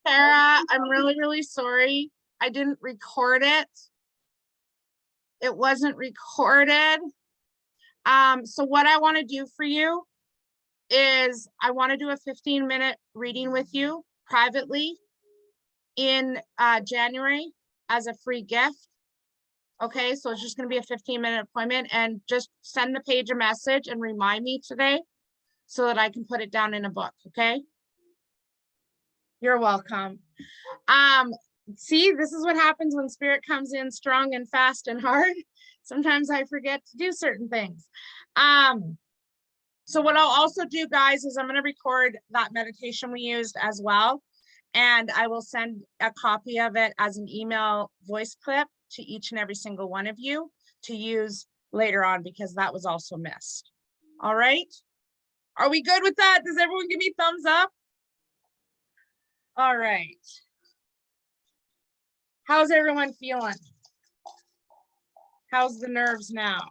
Sarah, I'm really, really sorry. I didn't record it. It wasn't recorded. So what I want to do for you is I want to do a 15-minute reading with you privately in January as a free gift. Okay, so it's just going to be a 15-minute appointment, and just send the page a message and remind me today so that I can put it down in a book. Okay. You're welcome. See, this is what happens when spirit comes in strong and fast and hard. Sometimes I forget to do certain things. So what I'll also do, guys, is I'm going to record that meditation we used as well. And I will send a copy of it as an email voice clip to each and every single one of you to use later on, because that was also missed. All right. Are we good with that? Does everyone give me thumbs up? All right. How's everyone feeling? How's the nerves now?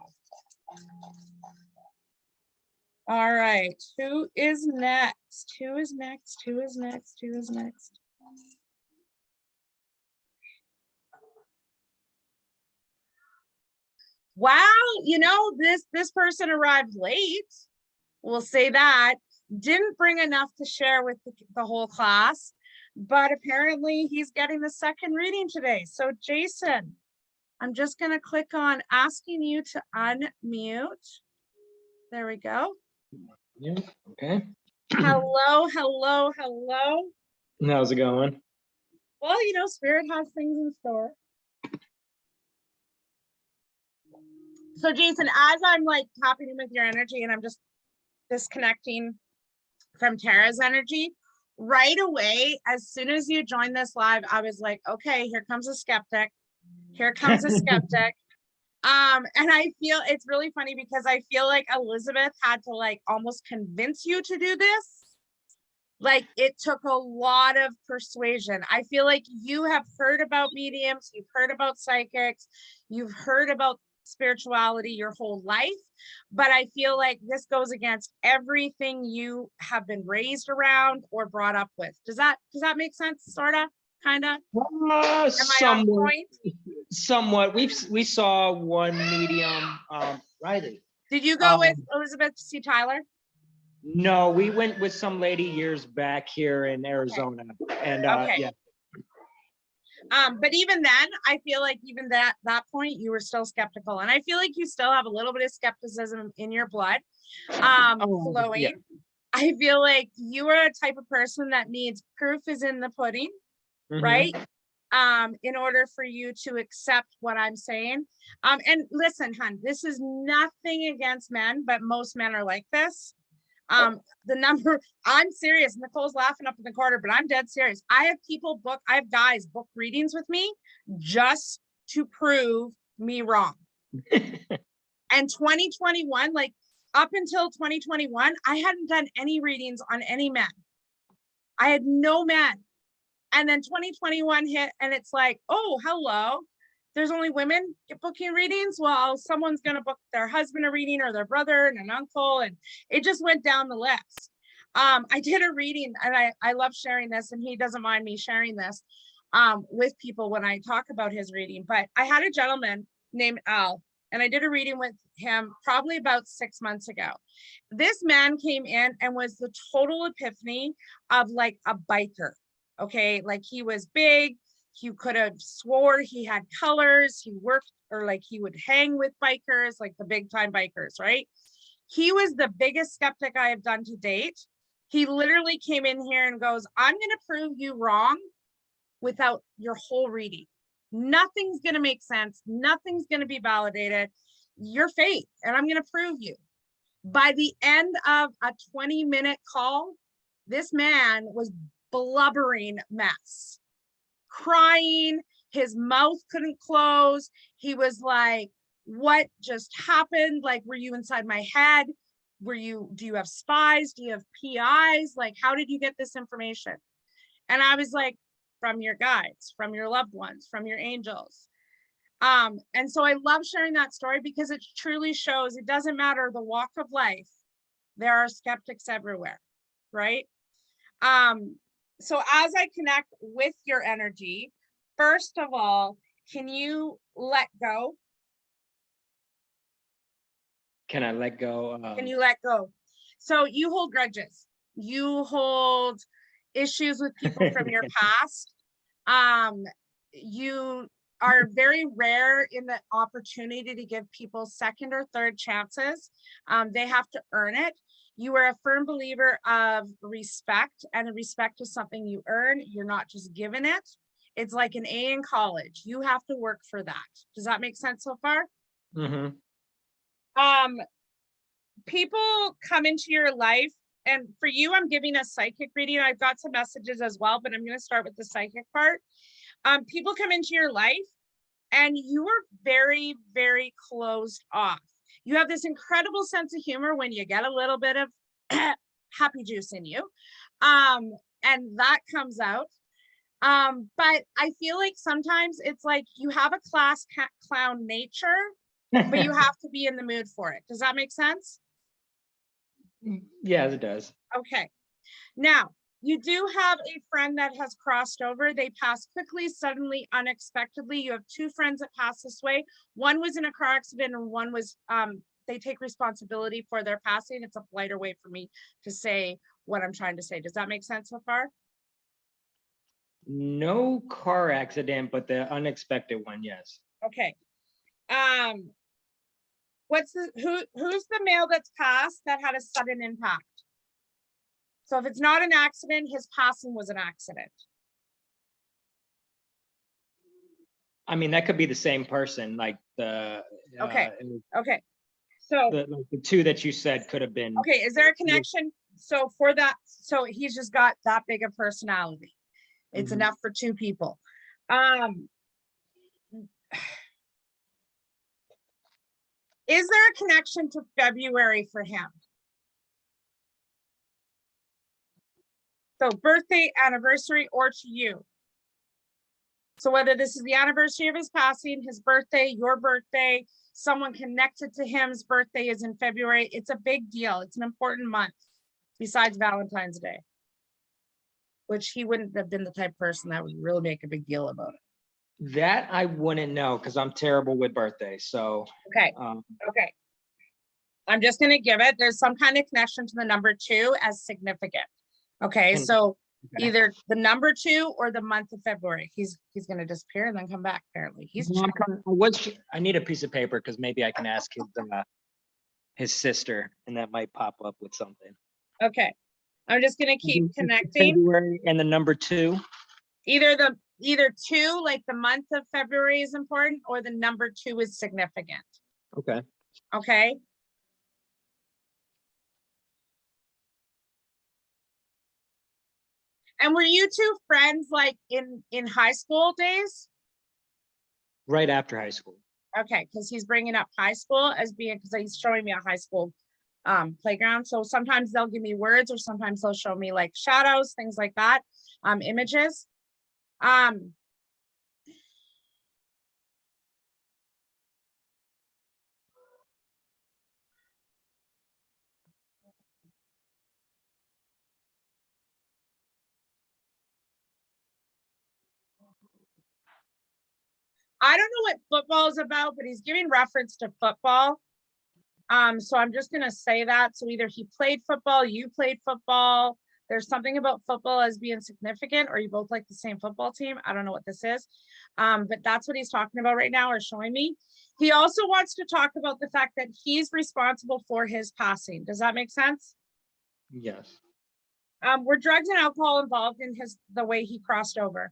All right. Who is next? Who is next? Who is next? Who is next? Wow, you know, this person arrived late. We'll say that. Didn't bring enough to share with the whole class, but apparently he's getting the second reading today. So Jason, I'm just going to click on asking you to unmute. There we go. Yeah, okay. Hello, hello, hello. How's it going? Well, you know, Spirit has things in store. So Jason, as I'm like tapping in with your energy and I'm just disconnecting from Tara's energy, right away, as soon as you joined this live, I was like, okay, here comes a skeptic. Here comes a skeptic. And I feel it's really funny because I feel like Elizabeth had to like almost convince you to do this. Like it took a lot of persuasion. I feel like you have heard about mediums, you've heard about psychics, you've heard about spirituality your whole life, but I feel like this goes against everything you have been raised around or brought up with. Does that make sense? Sorta, kinda. Somewhat. We saw one medium, Riley. Did you go with Elizabeth to see Tyler? No, we went with some lady years back here in Arizona, and okay. yeah. But even then, I feel like even that point, you were still skeptical. And I feel like you still have a little bit of skepticism in your blood flowing. Yeah. I feel like you are a type of person that needs proof is in the pudding, right? In order for you to accept what I'm saying. And listen, hon, this is nothing against men, but most men are like this. I'm serious. Nicole's laughing up in the corner, but I'm dead serious. I have guys book readings with me just to prove me wrong. And 2021, like up until 2021, I hadn't done any readings on any men. I had no men. And then 2021 hit and it's like, oh, hello. There's only women booking readings. Well, someone's going to book their husband a reading or their brother and an uncle. And it just went down the list. I did a reading and I love sharing this, and he doesn't mind me sharing this with people when I talk about his reading. But I had a gentleman named Al, and I did a reading with him probably about 6 months ago. This man came in and was the total epiphany of like a biker. Okay. Like he was big. You could have swore he had colors. He worked, or like he would hang with bikers, like the big time bikers, right? He was the biggest skeptic I have done to date. He literally came in here and goes, I'm going to prove you wrong without your whole reading. Nothing's going to make sense. Nothing's going to be validated. You're fake, and I'm going to prove you. By the end of a 20-minute call, this man was blubbering mess. Crying, his mouth couldn't close. He was like, what just happened? Like, were you inside my head? Do you have spies? Do you have PIs? Like, how did you get this information? And I was like, from your guides, from your loved ones, from your angels. And so I love sharing that story because it truly shows it doesn't matter the walk of life. There are skeptics everywhere, right? So as I connect with your energy, first of all, can you let go? Can I let go? Can you let go? So you hold grudges. You hold issues with people from your past. You are very rare in the opportunity to give people second or third chances. They have to earn it. You are a firm believer of respect, and respect is something you earn. You're not just given it. It's like an A in college. You have to work for that. Does that make sense so far? Mhm. People come into your life, and for you, I'm giving a psychic reading. I've got some messages as well, but I'm going to start with the psychic part. People come into your life and you are very, very closed off. You have this incredible sense of humor when you get a little bit of happy juice in you. And that comes out. But I feel like sometimes it's like you have a class clown nature, but you have to be in the mood for it. Does that make sense? Yes, it does. Okay. Now, you do have a friend that has crossed over. They pass quickly, suddenly, unexpectedly. You have two friends that pass this way. One was in a car accident and one was, they take responsibility for their passing. It's a politer way for me to say what I'm trying to say. Does that make sense so far? No car accident, but the unexpected one, yes. Okay. Who's the male that's passed that had a sudden impact? So if it's not an accident, his passing was an accident. I mean, that could be the same person, like the Okay. Okay. So the two that you said could have been. okay, is there a connection? So for that, so he's just got that big a personality. It's enough for two people. Is there a connection to February for him? So birthday, anniversary, or to you. So whether this is the anniversary of his passing, his birthday, your birthday, someone connected to him's birthday is in February. It's a big deal. It's an important month besides Valentine's Day, which he wouldn't have been the type of person that would really make a big deal about it. That I wouldn't know because I'm terrible with birthdays. So okay. Okay. I'm just going to give it. There's some kind of connection to the number 2 as significant. Okay. So either the number 2 or the month of February. He's going to disappear and then come back. Apparently, I need a piece of paper because maybe I can ask his sister, and that might pop up with something. Okay. I'm just going to keep connecting. February and the number 2. Either 2, like the month of February is important, or the number 2 is significant. Okay. Okay. And were you two friends like in high school days? Right after high school. Okay, because he's bringing up high school as being, because he's showing me a high school playground. So sometimes they'll give me words, or sometimes they'll show me like shadows, things like that, images. I don't know what football is about, but he's giving reference to football. So I'm just gonna say that. So either he played football, you played football. There's something about football as being significant, or you both like the same football team. I don't know what this is. But that's what he's talking about right now, or showing me. He also wants to talk about the fact that he's responsible for his passing. Does that make sense? Yes. Were drugs and alcohol involved in the way he crossed over?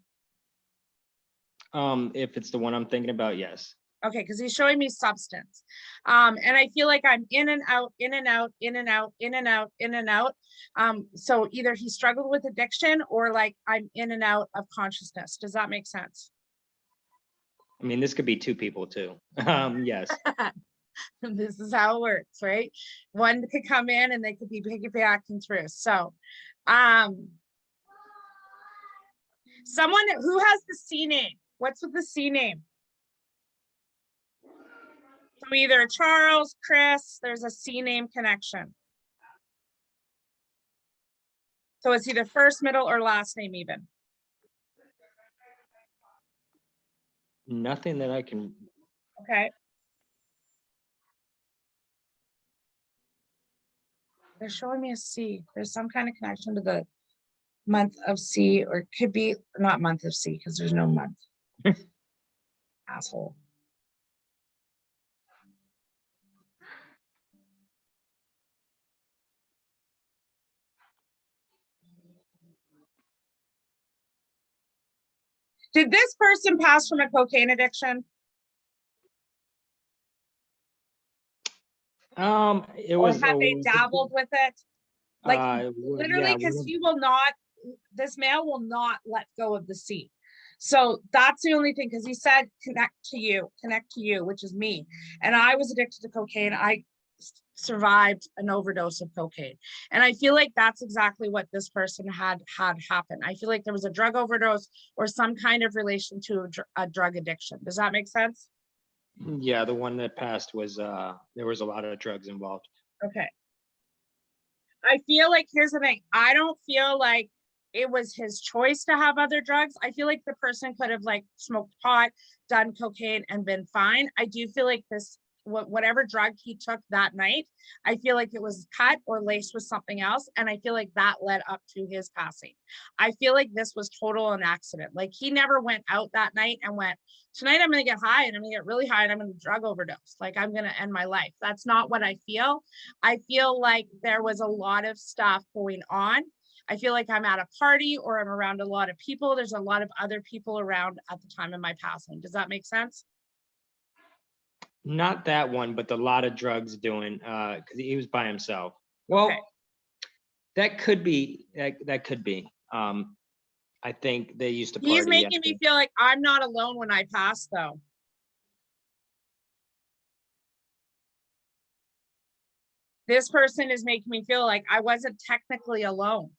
If it's the one I'm thinking about, yes. Okay, because he's showing me substance. And I feel like I'm in and out, in and out, in and out, in and out, in and out. So either he struggled with addiction, or like I'm in and out of consciousness. Does that make sense? I mean, this could be two people too. Yes. This is how it works, right? One could come in and they could be piggybacking through. So someone who has the C name. What's with the C name? So either Charles, Chris, there's a C name connection. So it's either first, middle, or last name even. Nothing that I can. Okay. They're showing me a C. There's some kind of connection to the month of C, or it could be not month of C because there's no month. Asshole. Did this person pass from a cocaine addiction? It Or was have they dabbled with it? Like literally, yeah, because he will not, this male will not let go of the C. So that's the only thing, because he said connect to you, which is me. And I was addicted to cocaine. I survived an overdose of cocaine. And I feel like that's exactly what this person had happen. I feel like there was a drug overdose or some kind of relation to a drug addiction. Does that make sense? yeah, the one that passed was there was a lot of drugs involved. Okay. I feel like, here's the thing, I don't feel like it was his choice to have other drugs. I feel like the person could have like smoked pot, done cocaine, and been fine. I do feel like this, whatever drug he took that night, I feel like it was cut or laced with something else. And I feel like that led up to his passing. I feel like this was total an accident. Like he never went out that night and went, tonight I'm going to get high and I'm going to get really high and I'm going to drug overdose. Like I'm going to end my life. That's not what I feel. I feel like there was a lot of stuff going on. I feel like I'm at a party or I'm around a lot of people. There's a lot of other people around at the time of my passing. Does that make sense? Not that one, but a lot of drugs doing, because he was by himself. Well, Okay. that could be, that could be. I think they used to party. He's making me feel like I'm not alone when I pass, though. This person is making me feel like I wasn't technically alone.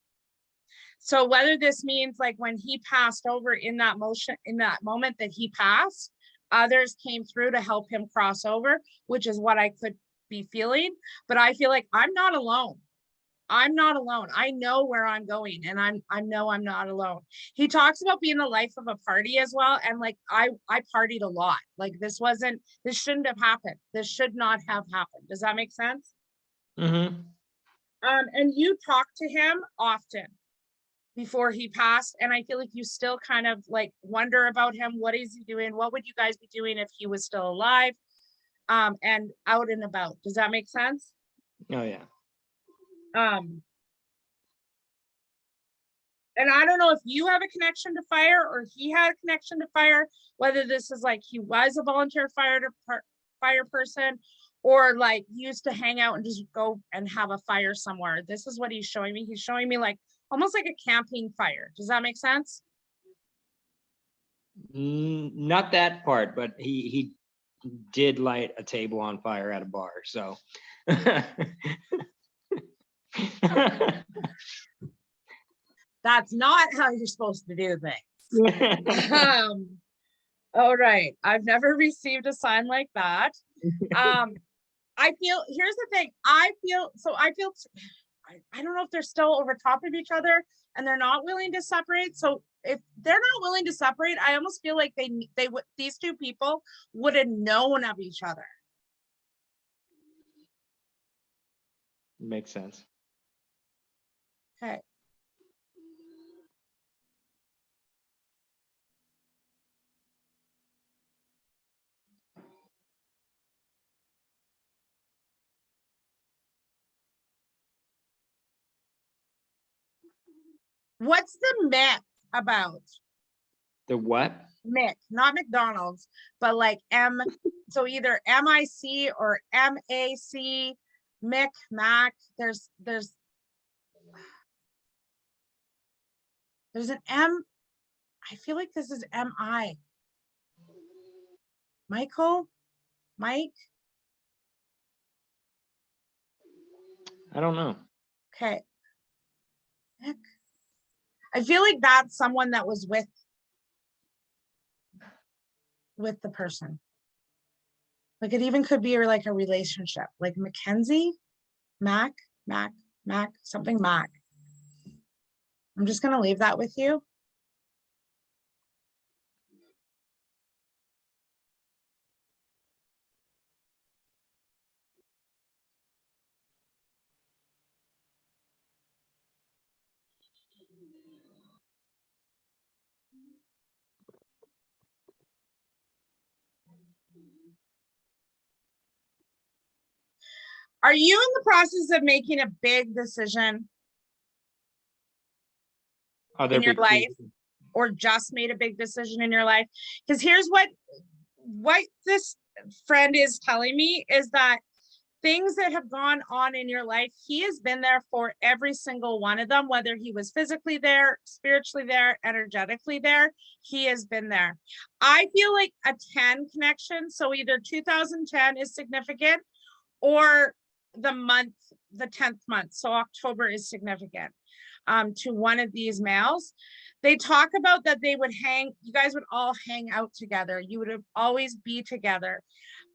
So whether this means like when he passed over in that moment that he passed, others came through to help him cross over, which is what I could be feeling. But I feel like I'm not alone. I'm not alone. I know where I'm going, and I know I'm not alone. He talks about being the life of a party as well. And like I partied a lot. Like this shouldn't have happened. This should not have happened. Does that make sense? Mm-hmm. And you talk to him often before he passed, and I feel like you still kind of like wonder about him. What is he doing? What would you guys be doing if he was still alive and out and about? Does that make sense? Oh yeah. And I don't know if you have a connection to fire or he had a connection to fire, whether this is like he was a volunteer fire person or like used to hang out and just go and have a fire somewhere. This is what he's showing me. He's showing me like almost like a camping fire. Does that make sense? Not that part, but he did light a table on fire at a bar. So that's not how you're supposed to do things. All right. I've never received a sign like that. I feel, here's the thing. I don't know if they're still over top of each other and they're not willing to separate. So if they're not willing to separate, I almost feel like they would, these two people would have known of each other. Makes sense. Okay. What's the myth about? The what? Mick, not McDonald's, but like so either MIC or MAC, Mick, Mac. There's an M. I feel like this is MI. Michael? Mike? I don't know. Okay. Mick. I feel like that's someone that was with the person. Like it even could be like a relationship, like Mackenzie, Mac, something Mac. I'm just going to leave that with you. Are you in the process of making a big decision in your life, or just made a big decision in your life? Because here's what this friend is telling me is that things that have gone on in your life, he has been there for every single one of them, whether he was physically there, spiritually there, energetically there, he has been there. I feel like a 10 connection. So either 2010 is significant, or the 10th month. So October is significant to one of these males. They talk about that you guys would all hang out together. You would always be together.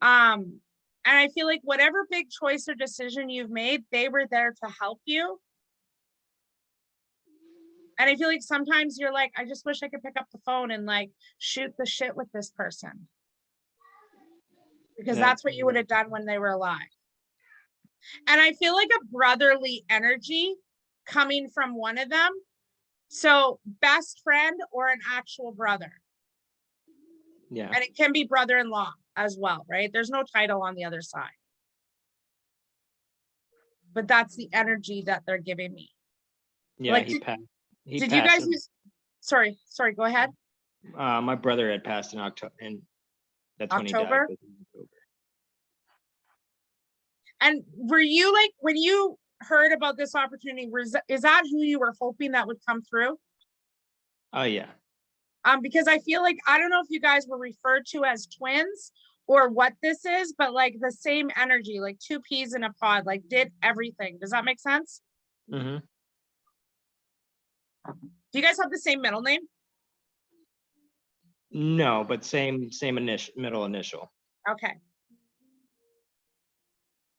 And I feel like whatever big choice or decision you've made, they were there to help you. And I feel like sometimes you're like, I just wish I could pick up the phone and like shoot the shit with this person. Because that's what you would have done when they were alive. And I feel like a brotherly energy coming from one of them. So best friend or an actual brother. Yeah. And it can be brother-in-law as well, right? There's no title on the other side. But that's the energy that they're giving me. Yeah, like, he passed. Did you guys use, sorry, go ahead. My brother had passed in October, and that's when he died. October. And were you like, when you heard about this opportunity, is that who you were hoping that would come through? Oh yeah. Because I feel like, I don't know if you guys were referred to as twins or what this is, but like the same energy, like two peas in a pod, like did everything. Does that make sense? Mm-hmm. Do you guys have the same middle name? No, but same middle initial. Okay.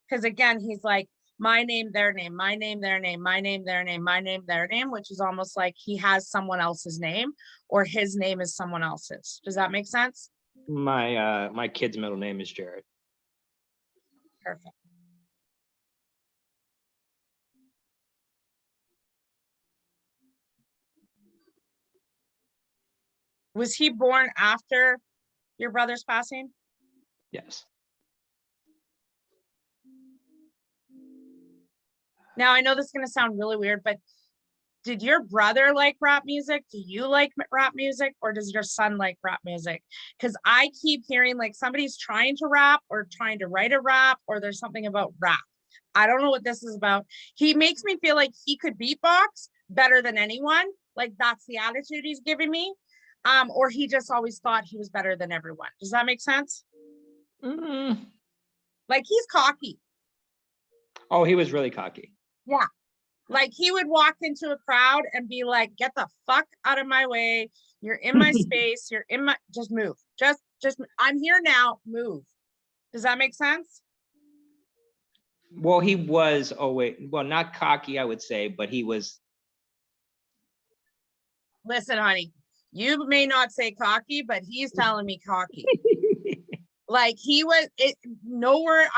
Because again, he's like, my name, their name, my name, their name, my name, their name, my name, their name, which is almost like he has someone else's name or his name is someone else's. Does that make sense? My kid's middle name is Jared. Perfect. Was he born after your brother's passing? Yes. Now, I know this is going to sound really weird, but did your brother like rap music? Do you like rap music, or does your son like rap music? Because I keep hearing like somebody's trying to rap or trying to write a rap, or there's something about rap. I don't know what this is about. He makes me feel like he could beatbox better than anyone. Like that's the attitude he's giving me. Or he just always thought he was better than everyone. Does that make sense? Mm-hmm. Like he's cocky. Oh, he was really cocky. Yeah. Like he would walk into a crowd and be like, get the fuck out of my way. You're in my space. You're in my, just move. Just, I'm here now, move. Does that make sense? Well, he was not cocky, I would say, but he was. Listen, honey, you may not say cocky, but he's telling me cocky. Like he was nowhere.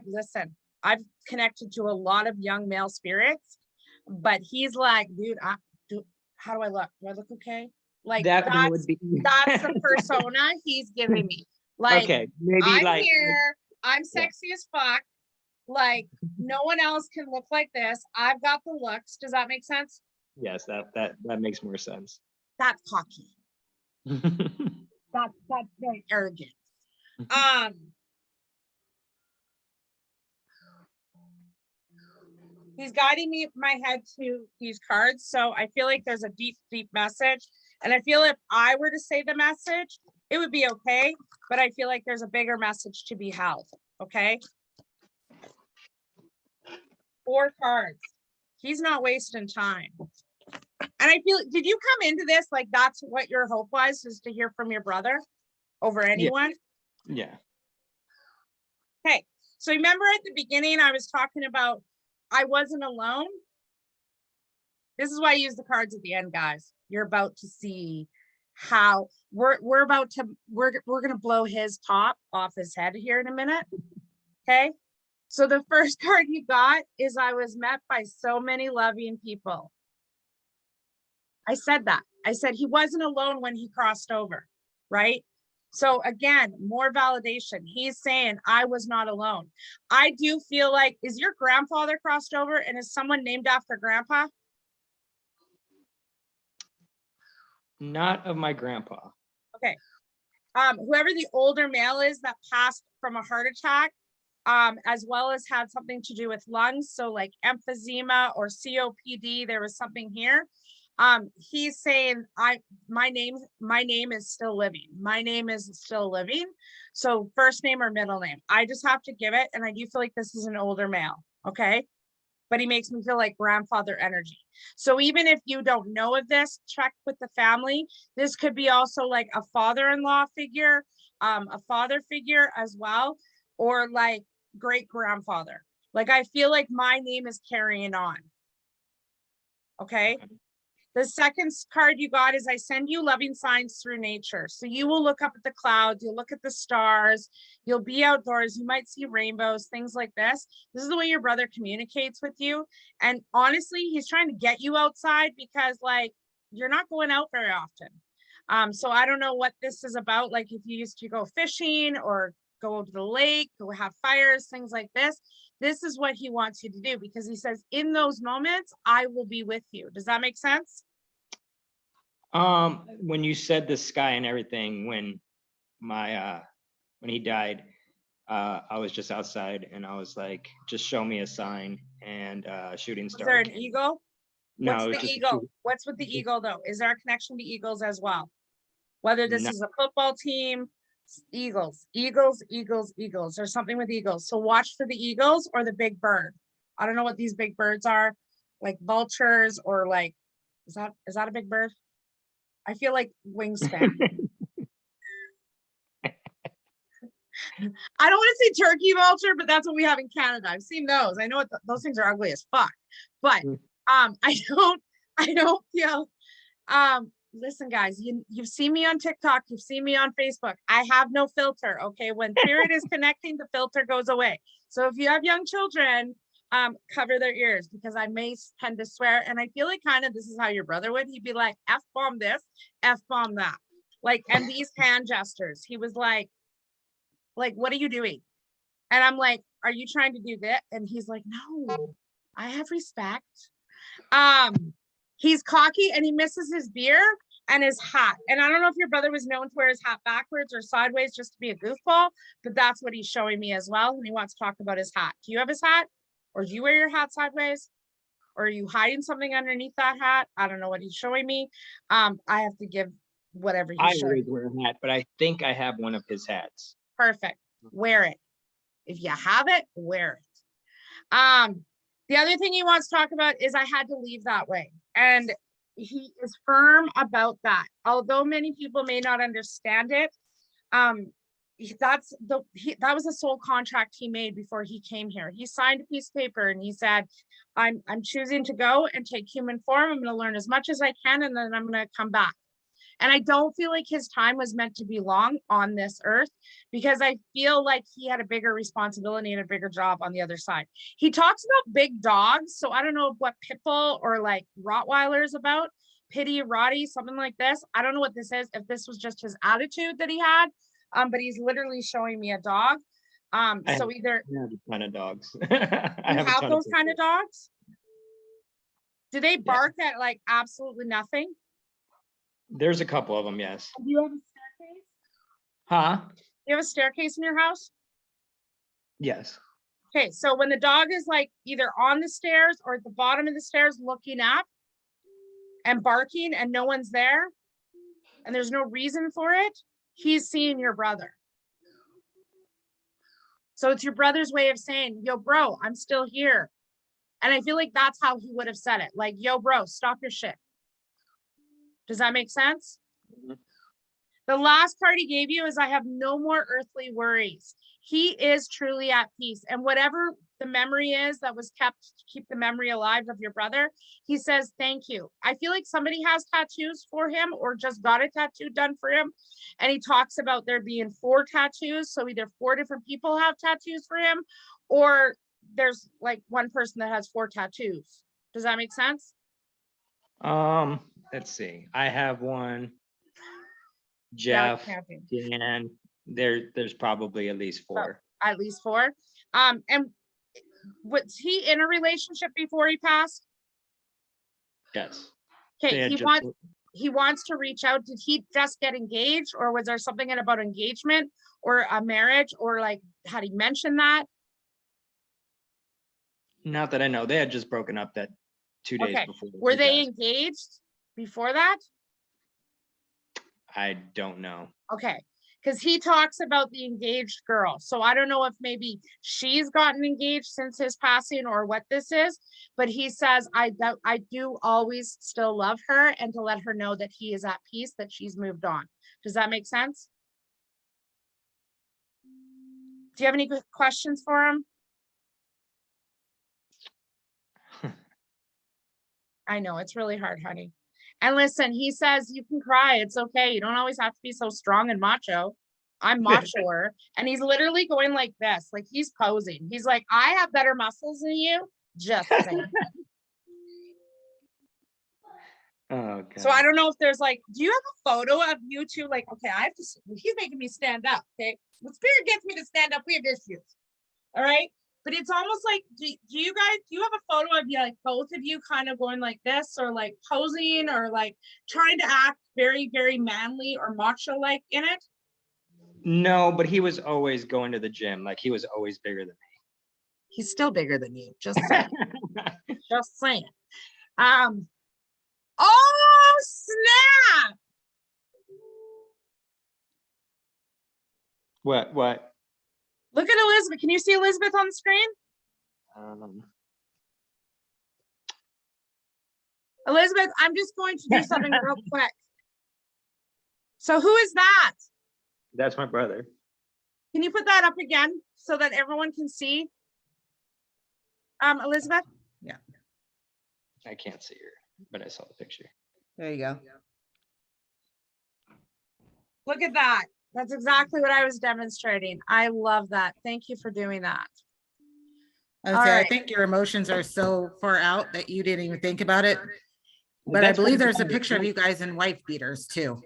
Listen, I've connected to a lot of young male spirits, but he's like, dude, how do I look? Do I look okay? Like that's the persona he's giving me. Like, okay, maybe I'm here, I'm sexy as fuck. Like no one else can look like this. I've got the looks. Does that make sense? Yes, that makes more sense. That's cocky. That's very arrogant. He's guiding me my head to these cards. So I feel like there's a deep, deep message. And I feel if I were to say the message, it would be okay. But I feel like there's a bigger message to be held. Okay. 4 cards. He's not wasting time. And I feel, did you come into this like that's what your hope was, is to hear from your brother over anyone? Yeah. Okay. So remember at the beginning, I was talking about I wasn't alone. This is why I use the cards at the end, guys. You're about to see how we're gonna blow his top off his head here in a minute. Okay. So the first card you got is I was met by so many loving people. I said that. I said he wasn't alone when he crossed over, right? So again, more validation. He's saying I was not alone. I do feel like, is your grandfather crossed over and is someone named after grandpa? Not of my grandpa. Okay. Whoever the older male is that passed from a heart attack, as well as had something to do with lungs. So like emphysema or COPD, there was something here. He's saying my name is still living. My name is still living. So first name or middle name. I just have to give it. And I do feel like this is an older male. Okay. But he makes me feel like grandfather energy. So even if you don't know of this, check with the family. This could be also like a father-in-law figure, a father figure as well, or like great grandfather. Like I feel like my name is carrying on. Okay. The second card you got is I send you loving signs through nature. So you will look up at the clouds, you'll look at the stars, you'll be outdoors, you might see rainbows, things like this. This is the way your brother communicates with you. And honestly, he's trying to get you outside because like you're not going out very often. So I don't know what this is about. Like if you used to go fishing or go to the lake, go have fires, things like this. This is what he wants you to do because he says, in those moments, I will be with you. Does that make sense? When you said the sky and everything, when he died, I was just outside and I was like, just show me a sign, and shooting star. Is there an eagle? No, what's the eagle? What's with the eagle though? Is there a connection to eagles as well? Whether this is a football team, eagles, or something with eagles. So watch for the eagles or the big bird. I don't know what these big birds are, like vultures or like, is that a big bird? I feel like wingspan. I don't want to say turkey vulture, but that's what we have in Canada. I've seen those. I know what those things are ugly as fuck, but I don't feel listen guys, you've seen me on TikTok, you've seen me on Facebook. I have no filter. Okay, when spirit is connecting, the filter goes away. So if you have young children, cover their ears because I may tend to swear, and I feel like kind of this is how your brother would. He'd be like F-bomb this, F-bomb that, like, and these hand gestures. He was like what are you doing? And I'm like, are you trying to do that? And he's like, no, I have respect. He's cocky and he misses his beer and his hat. And I don't know if your brother was known to wear his hat backwards or sideways just to be a goofball, but that's what he's showing me as well. And he wants to talk about his hat. Do you have his hat? Or do you wear your hat sideways? Or are you hiding something underneath that hat? I don't know what he's showing me. I have to give whatever he's showing. I always wear a hat, but I think I have one of his hats. Perfect. Wear it. If you have it, wear it. The other thing he wants to talk about is I had to leave that way. And he is firm about that. Although many people may not understand it, that was a soul contract he made before he came here. He signed a piece of paper and he said, I'm choosing to go and take human form. I'm going to learn as much as I can, and then I'm going to come back. And I don't feel like his time was meant to be long on this earth because I feel like he had a bigger responsibility and a bigger job on the other side. He talks about big dogs. So I don't know what Pitbull or like Rottweiler is about. Pity, Roddy, something like this. I don't know what this is, if this was just his attitude that he had, but he's literally showing me a dog. So either I have a ton of dogs. I have those kind of dogs. Do they bark at like absolutely nothing? There's a couple of them, yes. Do you have a staircase? Huh? Do you have a staircase in your house? Yes. Okay, so when the dog is like either on the stairs or at the bottom of the stairs looking up and barking and no one's there and there's no reason for it, he's seeing your brother. So it's your brother's way of saying, yo, bro, I'm still here. And I feel like that's how he would have said it. Like, yo, bro, stop your shit. Does that make sense? Mm-hmm. The last card he gave you is I have no more earthly worries. He is truly at peace. And whatever the memory is that was kept to keep the memory alive of your brother. He says, thank you. I feel like somebody has tattoos for him or just got a tattoo done for him. And he talks about there being 4 tattoos. So either 4 different people have tattoos for him, or there's like one person that has 4 tattoos. Does that make sense? Let's see. I have one. Yeah, Jeff, Dan, there's probably at least 4. at least 4. And was he in a relationship before he passed? Yes. Okay, he wants to reach out. Did he just get engaged, or was there something about engagement or a marriage, or like had he mentioned that? Not that I know. They had just broken up that 2 days before. Were they engaged before that? I don't know. Okay, because he talks about the engaged girl. So I don't know if maybe she's gotten engaged since his passing or what this is, but he says, I do always still love her, and to let her know that he is at peace, that she's moved on. Does that make sense? Do you have any questions for him? I know it's really hard, honey. And listen, he says you can cry. It's okay. You don't always have to be so strong and macho. I'm machoer. And he's literally going like this, like he's posing. He's like, I have better muscles than you. Just saying. Oh, God. So I don't know if there's like, do you have a photo of you two? Like, okay, I have to, he's making me stand up. Okay. When spirit gets me to stand up, we have issues. All right. But it's almost like, do you have a photo of you, like both of you kind of going like this, or like posing, or like trying to act very, very manly or macho like in it? No, but he was always going to the gym. Like he was always bigger than me. He's still bigger than you. Just saying. Just saying. Oh, snap. What? Look at Elizabeth. Can you see Elizabeth on the screen? Elizabeth, I'm just going to do something real quick. So who is that? That's my brother. Can you put that up again so that everyone can see? Elizabeth? Yeah. I can't see her, but I saw the picture. There you go. Look at that. That's exactly what I was demonstrating. I love that. Thank you for doing that. I think your emotions are so far out that you didn't even think about it. But I believe there's a picture of you guys in wife beaters too.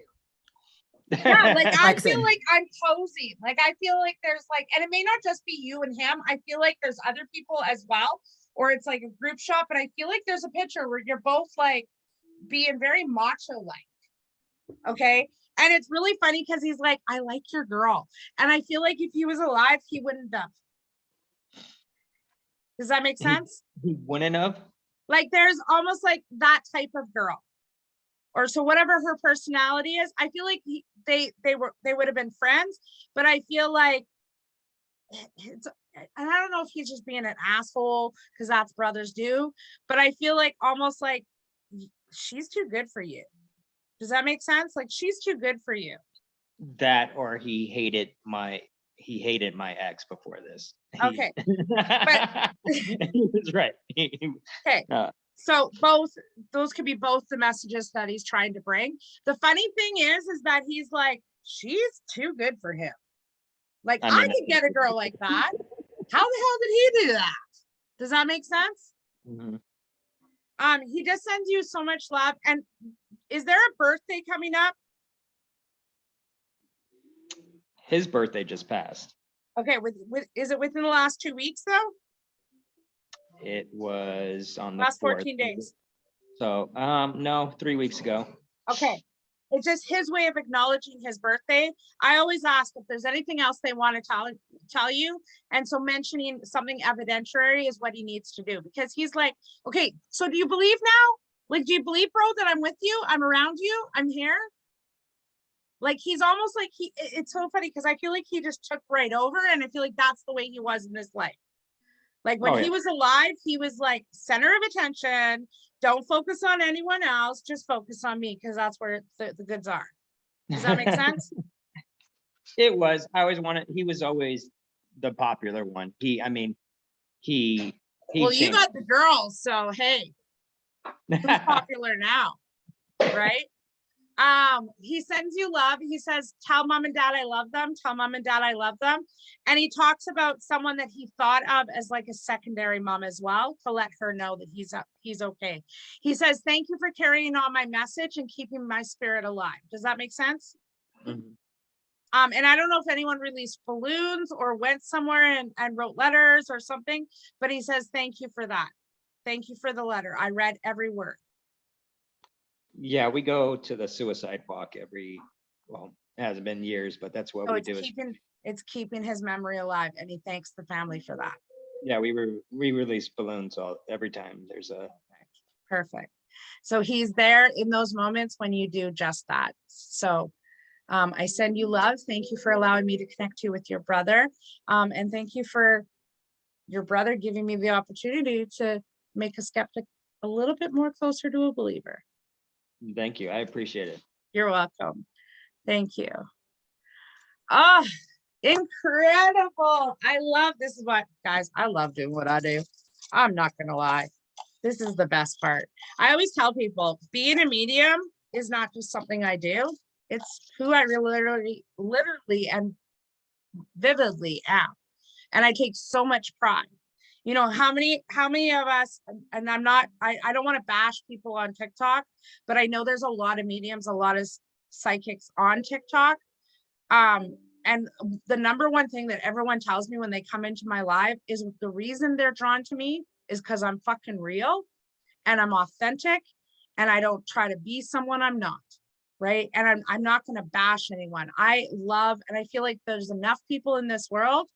Yeah, like I feel like I'm posing. Like I feel like there's like, and it may not just be you and him. I feel like there's other people as well, or it's like a group shot. But I feel like there's a picture where you're both like being very macho like. Okay. And it's really funny because he's like, I like your girl. And I feel like if he was alive, he wouldn't have. Does that make sense? He wouldn't have? Like there's almost like that type of girl. Or so whatever her personality is, I feel like they would have been friends, but I feel like it's, and I don't know if he's just being an asshole because that's brothers do, but I feel like almost like she's too good for you. Does that make sense? Like she's too good for you. That, or he hated my ex before this. Okay. But he was right. Okay. So those could be both the messages that he's trying to bring. The funny thing is that he's like, she's too good for him. Like I could get a girl like that. How the hell did he do that? Does that make sense? Mm-hmm. He just sends you so much love. And is there a birthday coming up? His birthday just passed. Okay, is it within the last 2 weeks though? It was on the last 4th. 14 days. So no, 3 weeks ago. Okay. It's just his way of acknowledging his birthday. I always ask if there's anything else they want to tell you. And so mentioning something evidentiary is what he needs to do, because he's like, okay, so do you believe now? Like, do you believe, bro, that I'm with you? I'm around you. I'm here. Like, he's almost like it's so funny because I feel like he just took right over. And I feel like that's the way he was in his life. Like when he was alive, he was like center of attention. Don't focus on anyone else. Just focus on me, because that's where the goods are. Does that make sense? It was. I always wanted. He was always the popular one. I mean, he Well, you changed. got the girls, so hey, who's popular now, right? He sends you love. He says, tell mom and dad I love them. Tell mom and dad I love them. And he talks about someone that he thought of as like a secondary mom as well, to let her know that he's okay. He says, thank you for carrying on my message and keeping my spirit alive. Does that make sense? Mhm. And I don't know if anyone released balloons or went somewhere and wrote letters or something, but he says, thank you for that. Thank you for the letter. I read every word. Yeah, we go to the suicide walk well, it hasn't been years, but that's what So we do. it's keeping his memory alive, and he thanks the family for that. Yeah, we release balloons every time there's a. Perfect. So he's there in those moments when you do just that. So I send you love. Thank you for allowing me to connect you with your brother. And thank you for your brother giving me the opportunity to make a skeptic a little bit more closer to a believer. Thank you. I appreciate it. You're welcome. Thank you. Oh, incredible. I love this. Is what, guys, I love doing what I do. I'm not going to lie. This is the best part. I always tell people being a medium is not just something I do. It's who I literally and vividly am. And I take so much pride. You know, how many of us, and I don't want to bash people on TikTok, but I know there's a lot of mediums, a lot of psychics on TikTok. And the number one thing that everyone tells me when they come into my live is the reason they're drawn to me is because I'm fucking real and I'm authentic and I don't try to be someone I'm not. Right. And I'm not going to bash anyone. I love, and I feel like there's enough people in this world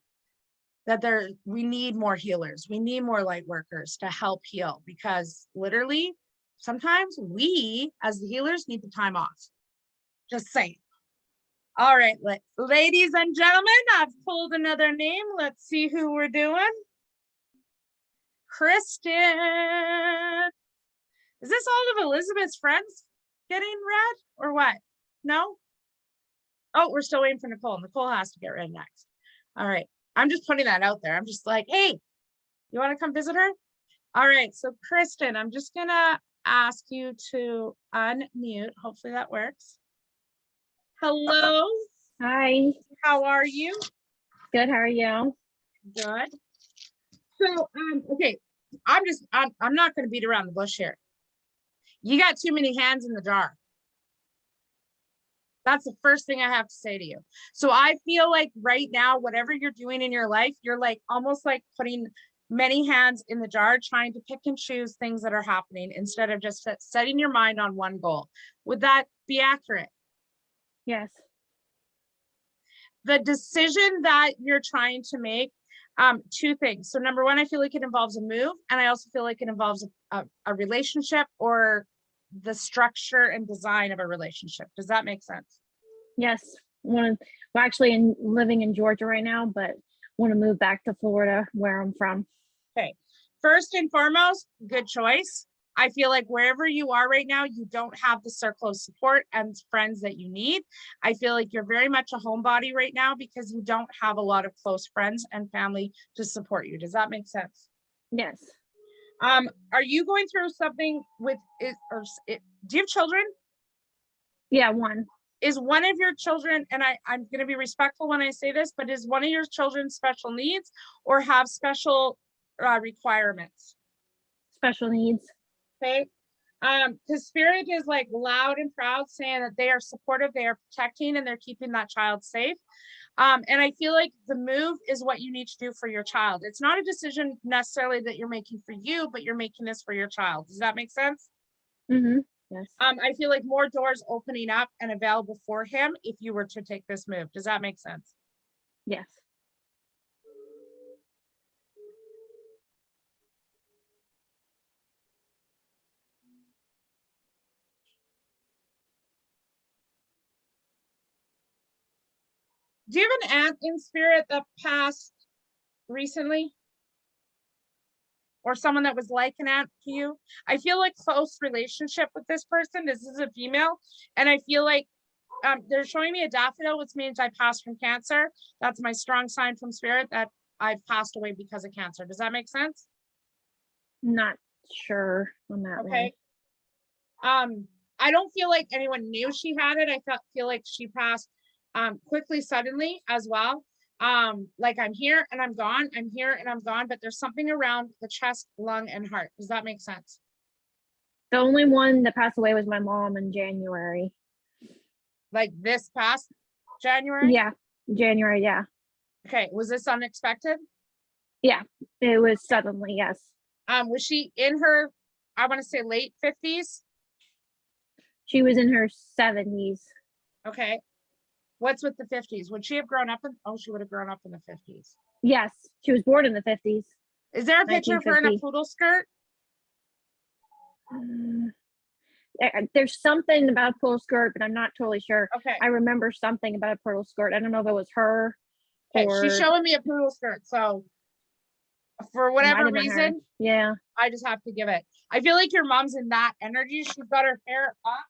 that we need more healers. We need more light workers to help heal, because literally sometimes we as the healers need the time off. Just saying. All right, ladies and gentlemen, I've pulled another name. Let's see who we're doing. Kristen. Is this all of Elizabeth's friends getting read or what? No? Oh, we're still waiting for Nicole. Nicole has to get read next. All right. I'm just putting that out there. I'm just like, hey, you want to come visit her? All right. So Kristen, I'm just going to ask you to unmute. Hopefully that works. Hello. Hi. How are you? Good. How are you? Good. So, okay. I'm not going to beat around the bush here. You got too many hands in the jar. That's the first thing I have to say to you. So I feel like right now, whatever you're doing in your life, you're like almost like putting many hands in the jar, trying to pick and choose things that are happening instead of just setting your mind on one goal. Would that be accurate? Yes. The decision that you're trying to make, two things. So number one, I feel like it involves a move, and I also feel like it involves a relationship or the structure and design of a relationship. Does that make sense? Yes. We're actually living in Georgia right now, but want to move back to Florida where I'm from. Okay. First and foremost, good choice. I feel like wherever you are right now, you don't have the circle of support and friends that you need. I feel like you're very much a homebody right now because you don't have a lot of close friends and family to support you. Does that make sense? Yes. Are you going through something with it, or do you have children? Yeah, one. Is one of your children, and I'm going to be respectful when I say this, but is one of your children special needs or have special requirements? Special needs. Okay. Because spirit is like loud and proud saying that they are supportive, they are protecting, and they're keeping that child safe. And I feel like the move is what you need to do for your child. It's not a decision necessarily that you're making for you, but you're making this for your child. Does that make sense? Mm-hmm. Yes. I feel like more doors opening up and available for him if you were to take this move. Does that make sense? Yes. Do you have an aunt in spirit that passed recently? Or someone that was like an aunt to you? I feel like close relationship with this person. This is a female. And I feel like they're showing me a daffodil, which means I passed from Cancer. That's my strong sign from spirit that I've passed away because of cancer. Does that make sense? Not sure on that one. Okay. I don't feel like anyone knew she had it. I feel like she passed quickly, suddenly as well. Like I'm here and I'm gone, I'm here and I'm gone, but there's something around the chest, lung, and heart. Does that make sense? The only one that passed away was my mom in January. Like this past January? Yeah, January, yeah. Okay, was this unexpected? Yeah, it was suddenly, yes. Was she in her, I want to say late 50s? She was in her 70s. Okay. What's with the 50s? Would she have grown up in, oh, she would have grown up in the 50s. Yes, she was born in the 50s. Is there a picture of her in a 1950. poodle skirt? There's something about a poodle skirt, but I'm not totally sure. Okay. I remember something about a poodle skirt. I don't know if it was her Okay, or she's showing me a poodle skirt. So for it might whatever have been her. reason, Yeah. I just have to give it. I feel like your mom's in that energy. She's got her hair up.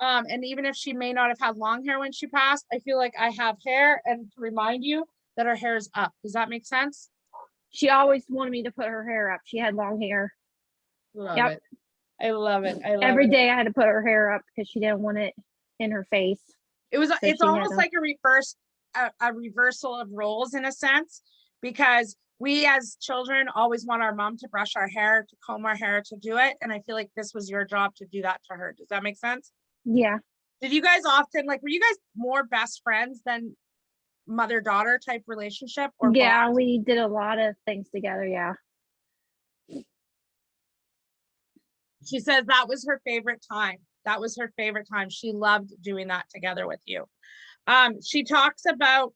And even if she may not have had long hair when she passed, I feel like I have hair and to remind you that her hair is up. Does that make sense? She always wanted me to put her hair up. She had long hair. Love Yep. it. I love it. I love Every it. day I had to put her hair up because she didn't want it in her face. It's she had almost to- like a reversal of roles in a sense, because we as children always want our mom to brush our hair, to comb our hair, to do it. And I feel like this was your job to do that to her. Does that make sense? Yeah. Did you guys often, like, were you guys more best friends than mother-daughter type relationship? Or Yeah, bond? we did a lot of things together. Yeah. She says that was her favorite time. That was her favorite time. She loved doing that together with you. She talks about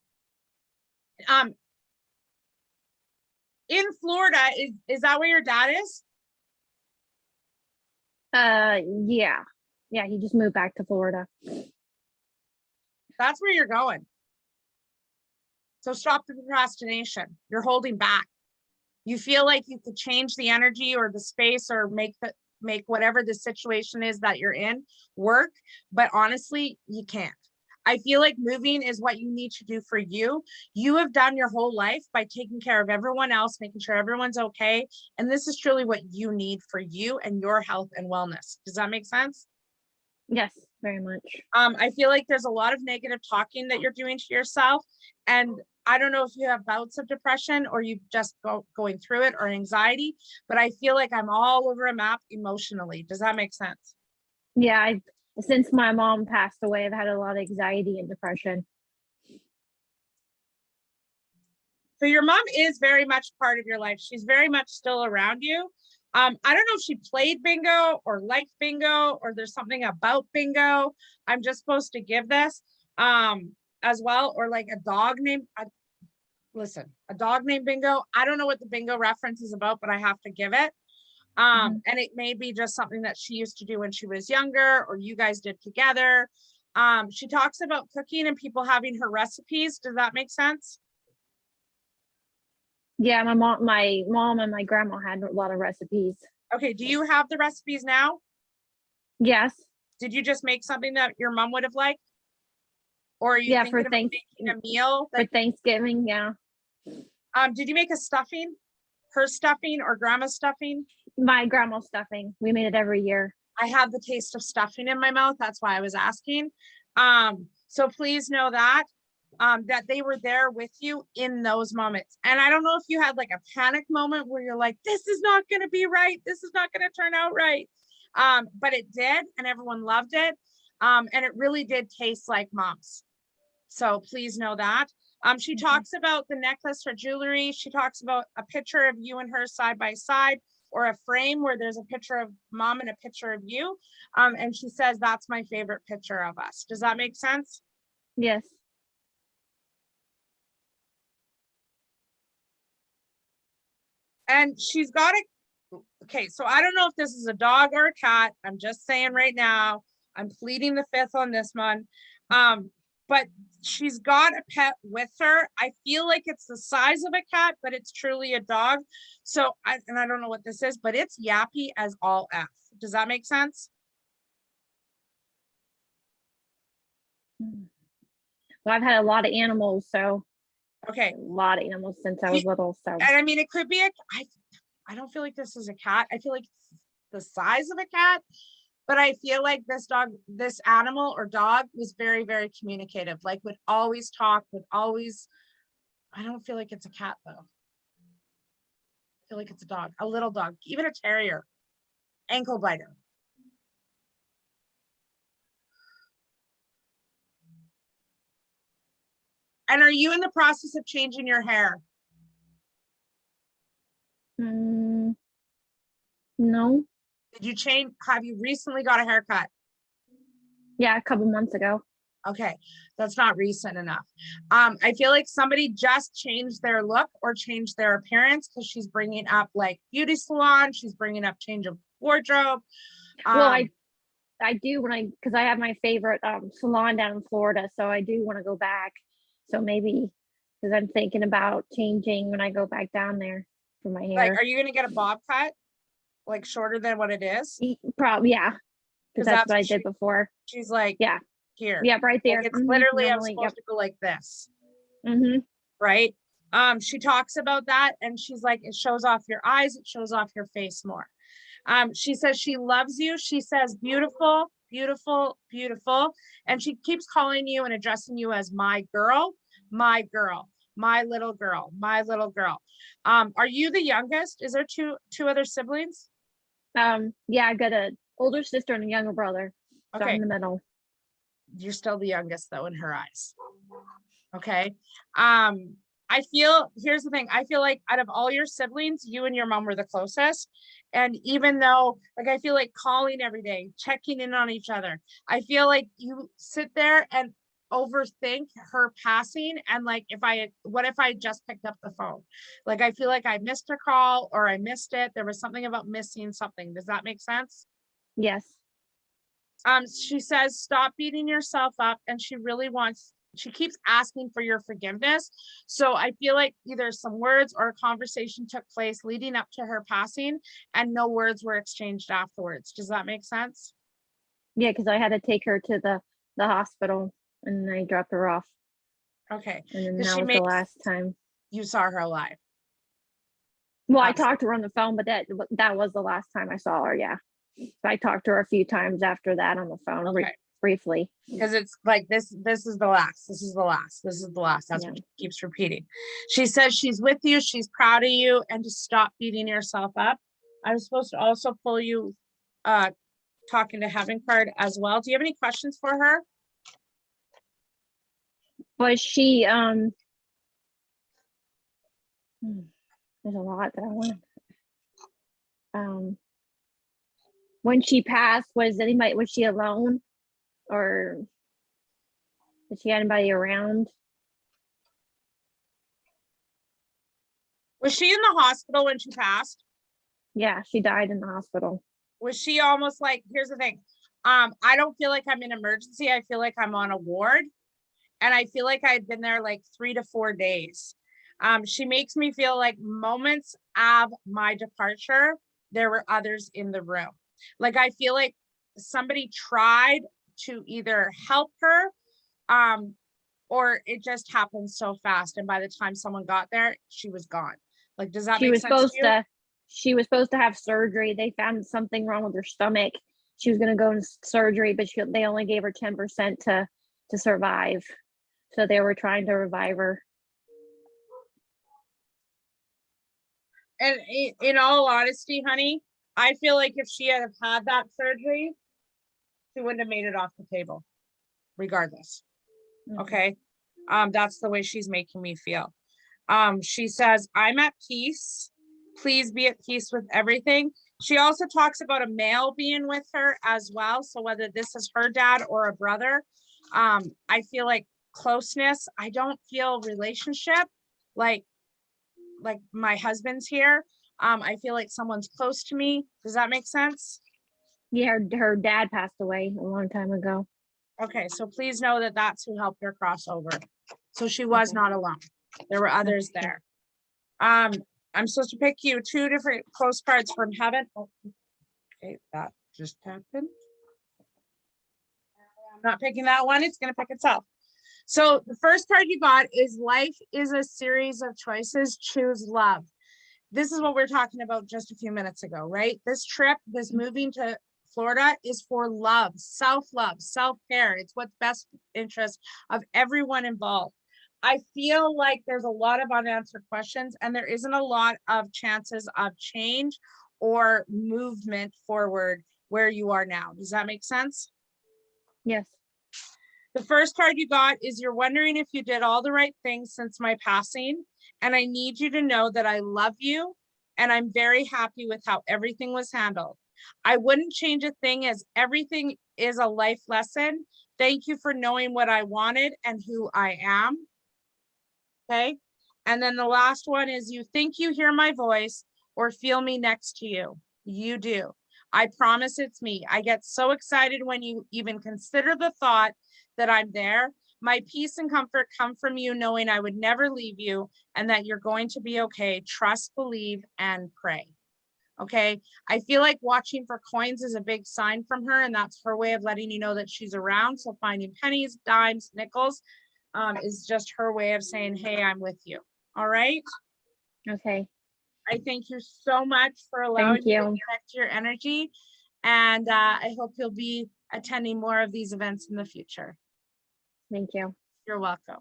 in Florida, is that where your dad is? Yeah. Yeah, he just moved back to Florida. That's where you're going. So stop the procrastination. You're holding back. You feel like you could change the energy or the space or make whatever the situation is that you're in work, but honestly, you can't. I feel like moving is what you need to do for you. You have done your whole life by taking care of everyone else, making sure everyone's okay. And this is truly what you need for you and your health and wellness. Does that make sense? Yes, very much. I feel like there's a lot of negative talking that you're doing to yourself. And I don't know if you have bouts of depression or you just going through it or anxiety, but I feel like I'm all over a map emotionally. Does that make sense? Yeah, since my mom passed away, I've had a lot of anxiety and depression. So your mom is very much part of your life. She's very much still around you. I don't know if she played bingo or liked bingo or there's something about bingo. I'm just supposed to give this as well, or like a dog named, a dog named Bingo. I don't know what the bingo reference is about, but I have to give it. And it may be just something that she used to do when she was younger or you guys did together. She talks about cooking and people having her recipes. Does that make sense? Yeah, my mom and my grandma had a lot of recipes. Okay, do you have the recipes now? Yes. Did you just make something that your mom would have liked? Or are you Yeah, thinking for about making a meal? For Thanksgiving, yeah. Did you make a stuffing? Her stuffing or grandma's stuffing? My grandma's stuffing. We made it every year. I have the taste of stuffing in my mouth. That's why I was asking. So please know that they were there with you in those moments. And I don't know if you had like a panic moment where you're like, this is not going to be right. This is not going to turn out right. But it did, and everyone loved it. And it really did taste like mom's. So please know that. She talks about the necklace or jewelry. She talks about a picture of you and her side by side, or a frame where there's a picture of mom and a picture of you. And she says, that's my favorite picture of us. Does that make sense? Yes. And she's got it. Okay, so I don't know if this is a dog or a cat. I'm just saying right now, I'm pleading the fifth on this one. But she's got a pet with her. I feel like it's the size of a cat, but it's truly a dog. So, I don't know what this is, but it's yappy as all F. Does that make sense? Well, I've had a lot of animals, so Okay. A lot of animals since I was little, so. And I mean, it could be I don't feel like this is a cat. I feel like it's the size of a cat, but I feel like this animal or dog was very, very communicative, like would always talk, I don't feel like it's a cat though. I feel like it's a dog, a little dog, even a terrier, ankle biter. And are you in the process of changing your hair? No. Have you recently got a haircut? Yeah, a couple months ago. Okay, that's not recent enough. I feel like somebody just changed their look or changed their appearance because she's bringing up like beauty salon. She's bringing up change of wardrobe. Well, I do because I have my favorite salon down in Florida, so I do want to go back. So maybe because I'm thinking about changing when I go back down there for my hair. Like, are you gonna get a bob cut, like shorter than what it is? Probably, yeah, because that's what I did before. She's like, yeah, here, yeah, right there. Like, it's literally I'm Normally, supposed to go like this, Mm-hmm. right? She talks about that, and she's like, it shows off your eyes, it shows off your face more. She says she loves you. She says beautiful, beautiful, beautiful. And she keeps calling you and addressing you as my girl, my girl, my little girl, my little girl. Are you the youngest? Is there two other siblings? Yeah, I've got an older sister and a younger brother. So Okay. I'm in the middle. You're still the youngest though in her eyes. Okay. Here's the thing. I feel like out of all your siblings, you and your mom were the closest. And even though, like, I feel like calling every day, checking in on each other, I feel like you sit there and overthink her passing. And like, what if I just picked up the phone? Like, I feel like I missed a call or I missed it. There was something about missing something. Does that make sense? Yes. She says, stop beating yourself up. And she keeps asking for your forgiveness. So I feel like either some words or a conversation took place leading up to her passing and no words were exchanged afterwards. Does that make sense? Yeah, because I had to take her to the hospital and I dropped her off. Okay. And then that was the last time You saw her alive. Well, I talked to her on the phone, but that was the last time I saw her. Yeah. I talked to her a few times after that on the phone. Okay. Briefly, because it's like this is the last, this is the last, this is the last. That's what she keeps repeating. She says she's with you, she's proud of you, and to stop beating yourself up. I was supposed to also pull you talking to heaven card as well. Do you have any questions for her? Was she there's a lot that I want. When she passed, was she alone? Or did she have anybody around? Was she in the hospital when she passed? Yeah, she died in the hospital. Was she almost like, here's the thing. I don't feel like I'm in emergency. I feel like I'm on a ward. And I feel like I had been there like 3 to 4 days. She makes me feel like moments of my departure, there were others in the room. Like, I feel like somebody tried to either help her, or it just happened so fast. And by the time someone got there, she was gone. Like, does that make sense to you? She was supposed to have surgery. They found something wrong with her stomach. She was going to go into surgery, but they only gave her 10% to survive. So they were trying to revive her. And in all honesty, honey, I feel like if she had had that surgery, she wouldn't have made it off the table, regardless. Okay. That's the way she's making me feel. She says, I'm at peace. Please be at peace with everything. She also talks about a male being with her as well. So whether this is her dad or a brother, I feel like closeness. I don't feel relationship like my husband's here. I feel like someone's close to me. Does that make sense? Yeah, her dad passed away a long time ago. Okay, so please know that that's who helped her cross over. So she was not alone. There were others there. I'm supposed to pick you 2 different postcards from heaven. Oh, okay, that just happened. I'm not picking that one. It's going to pick itself. So the first card you got is life is a series of choices. Choose love. This is what we are talking about just a few minutes ago, right? This trip, this moving to Florida is for love, self-love, self-care. It's what's best interest of everyone involved. I feel like there's a lot of unanswered questions and there isn't a lot of chances of change or movement forward where you are now. Does that make sense? Yes. The first card you got is you're wondering if you did all the right things since my passing. And I need you to know that I love you and I'm very happy with how everything was handled. I wouldn't change a thing as everything is a life lesson. Thank you for knowing what I wanted and who I am. Okay. And then the last one is you think you hear my voice or feel me next to you. You do. I promise it's me. I get so excited when you even consider the thought that I'm there. My peace and comfort come from you knowing I would never leave you and that you're going to be okay. Trust, believe, and pray. Okay. I feel like watching for coins is a big sign from her, and that's her way of letting you know that she's around. So finding pennies, dimes, nickels is just her way of saying, hey, I'm with you. All right. Okay. I thank you so much for allowing Thank me you. to connect to your energy. And I hope you'll be attending more of these events in the future. Thank you. You're welcome.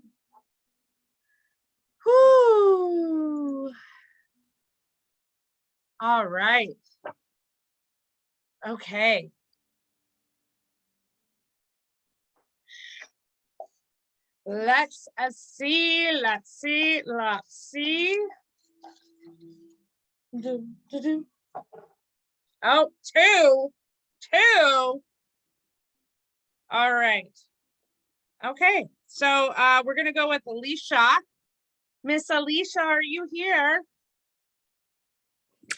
Whoo. All right. Okay. Let's see. Oh, two. All right. Okay. So we're going to go with Alicia. Miss Alicia, are you here?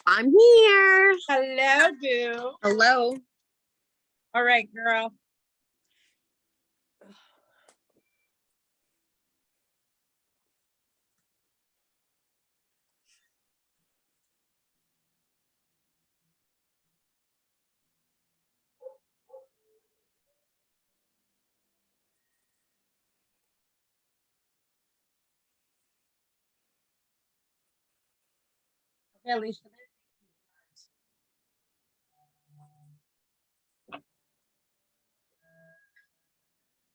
I'm here. Hello, boo. Hello. All right, girl. Okay, Alicia.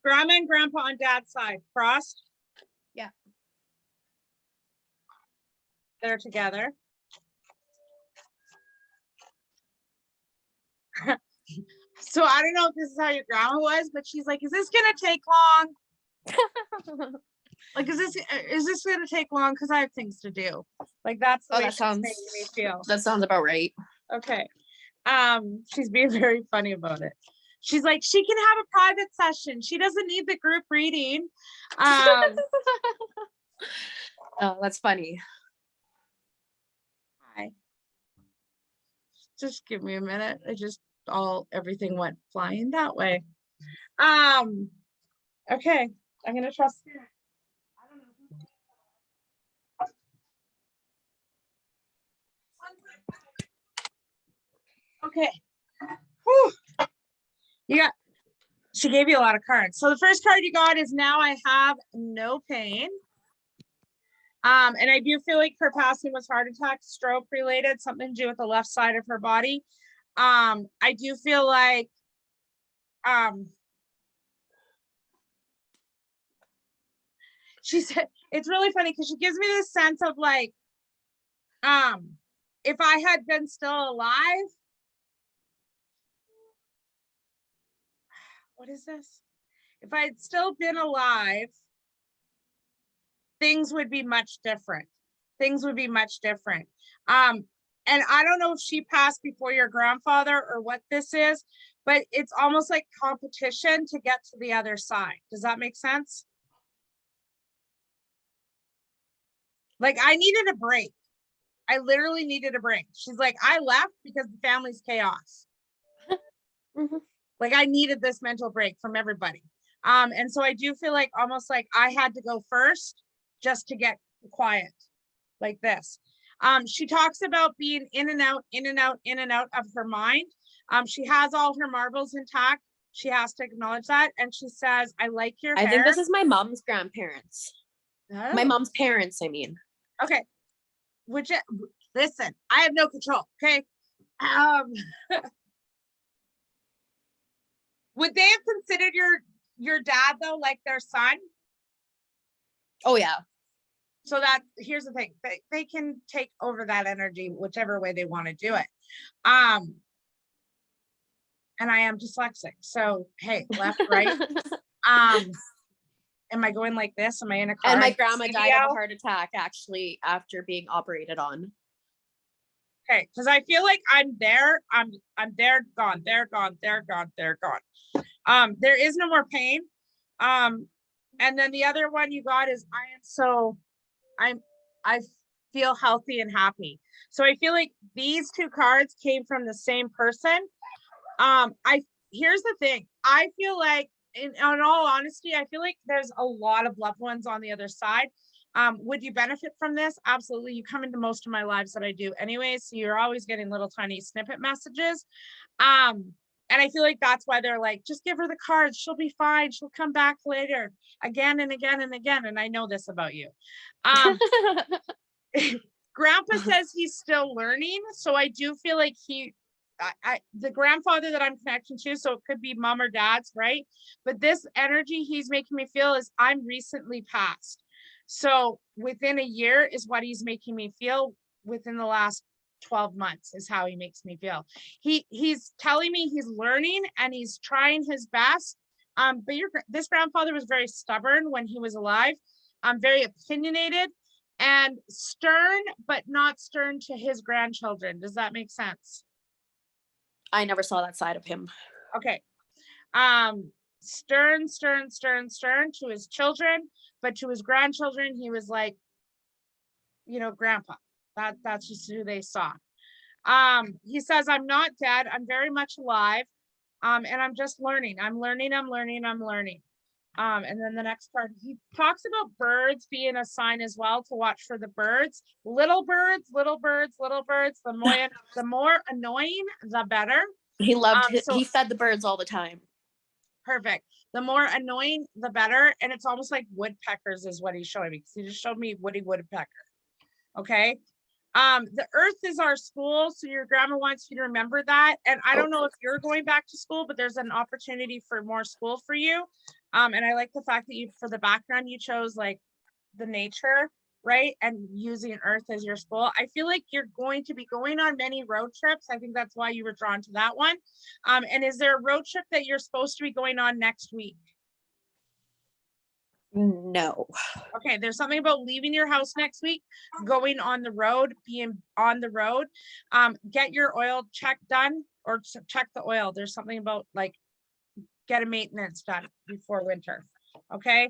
Grandma and grandpa on dad's side, crossed? Yeah. They're together. So I don't know if this is how your grandma was, but she's like, is this gonna take long? Like, is this gonna take long? Because I have things to do. Like, that's the way that she's sounds making me feel. that sounds about right. Okay. She's being very funny about it. She's like, she can have a private session. She doesn't need the group reading. Oh, that's funny. Hi. Just give me a minute. Everything went flying that way. Okay. I'm gonna trust you. I don't know. Okay. Whew. She gave you a lot of cards. So the first card you got is now I have no pain. And I do feel like her passing was heart attack, stroke related, something to do with the left side of her body. I do feel like she said, it's really funny because she gives me this sense of like, if I had been still alive, what is this? If I had still been alive, things would be much different. Things would be much different. And I don't know if she passed before your grandfather or what this is, but it's almost like competition to get to the other side. Does that make sense? Like, I needed a break. I literally needed a break. She's like, I left because the family's chaos. Like, I needed this mental break from everybody. And so I do feel like almost like I had to go first just to get quiet like this. She talks about being in and out of her mind. She has all her marbles intact. She has to acknowledge that. And she says, I like your I hair. think this is my mom's grandparents. My Oh, mom's parents, I mean. okay. Listen, I have no control. Okay. Um, would they have considered your dad though, like their son? Oh yeah. So that here's the thing, they can take over that energy whichever way they want to do it. And I am dyslexic, so hey, left, right. Am I going like this? Am I in a car? And my in the grandma died of studio? a heart attack actually after being operated on. Okay, because I feel like I'm there, I'm there, gone, there, gone, there, gone, there, gone. There is no more pain. And then the other one you got is I feel healthy and happy. So I feel like these two cards came from the same person. Here's the thing. I feel like in all honesty, I feel like there's a lot of loved ones on the other side. Would you benefit from this? Absolutely. You come into most of my lives that I do anyway, so you're always getting little tiny snippet messages. And I feel like that's why they're like, just give her the cards. She'll be fine. She'll come back later again and again and again. And I know this about you. Grandpa says he's still learning. So I do feel like the grandfather that I'm connecting to, so it could be mom or dad's, right? But this energy he's making me feel is I'm recently passed. So within a year is what he's making me feel. Within the last 12 months is how he makes me feel. He's telling me he's learning and he's trying his best. But this grandfather was very stubborn when he was alive, very opinionated and stern, but not stern to his grandchildren. Does that make sense? I never saw that side of him. Okay. Stern to his children, but to his grandchildren, he was like, grandpa. That's just who they saw. He says, I'm not dead. I'm very much alive. And I'm just learning. I'm learning. And then the next part, he talks about birds being a sign as well to watch for the birds. Little birds. The more annoying, the better. He loved he fed the birds all the time. Perfect. The more annoying, the better. And it's almost like woodpeckers is what he's showing me, because he just showed me Woody Woodpecker. Okay. The earth is our school. So your grandma wants you to remember that. And I don't know if you're going back to school, but there's an opportunity for more school for you. And I like the fact that for the background, you chose like the nature, right? And using earth as your school. I feel like you're going to be going on many road trips. I think that's why you were drawn to that one. And is there a road trip that you're supposed to be going on next week? No. Okay, there's something about leaving your house next week, going on the road, being on the road. Get your oil check done or check the oil. There's something about like get a maintenance done before winter. Okay.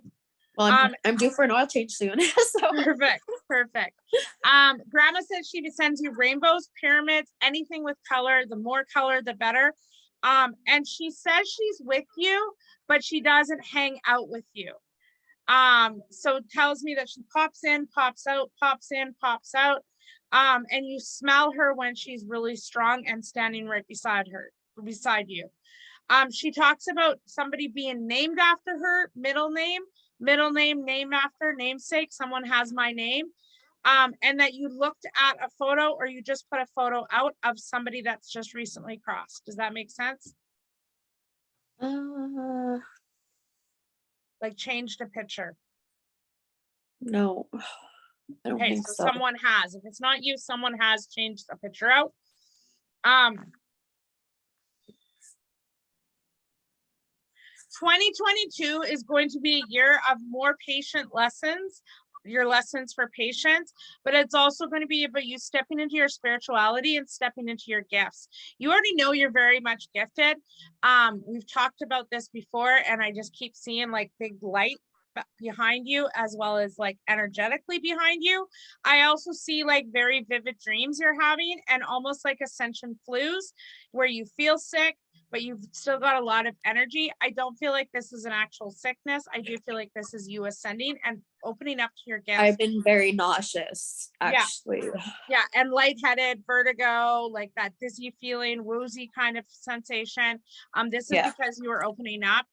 Well, I'm due for an oil change soon. So Perfect. Grandma says she sends you rainbows, pyramids, anything with color. The more color, the better. And she says she's with you, but she doesn't hang out with you. So it tells me that she pops in, pops out, pops in, pops out. And you smell her when she's really strong and standing right beside you. She talks about somebody being named after her, middle name, name after, namesake. Someone has my name. And that you looked at a photo or you just put a photo out of somebody that's just recently crossed. Does that make sense? Like changed a picture. No, I don't think so. Someone has. If it's not you, someone has changed a picture out. 2022 is going to be a year of more patient lessons, your lessons for patience, but it's also going to be about you stepping into your spirituality and stepping into your gifts. You already know you're very much gifted. We've talked about this before, and I just keep seeing like big light behind you as well as like energetically behind you. I also see like very vivid dreams you're having and almost like ascension flus where you feel sick, but you've still got a lot of energy. I don't feel like this is an actual sickness. I do feel like this is you ascending and opening up to your gifts. I've been very nauseous, actually. Yeah, and lightheaded, vertigo, like that dizzy feeling, woozy kind of sensation. This is because you are opening up.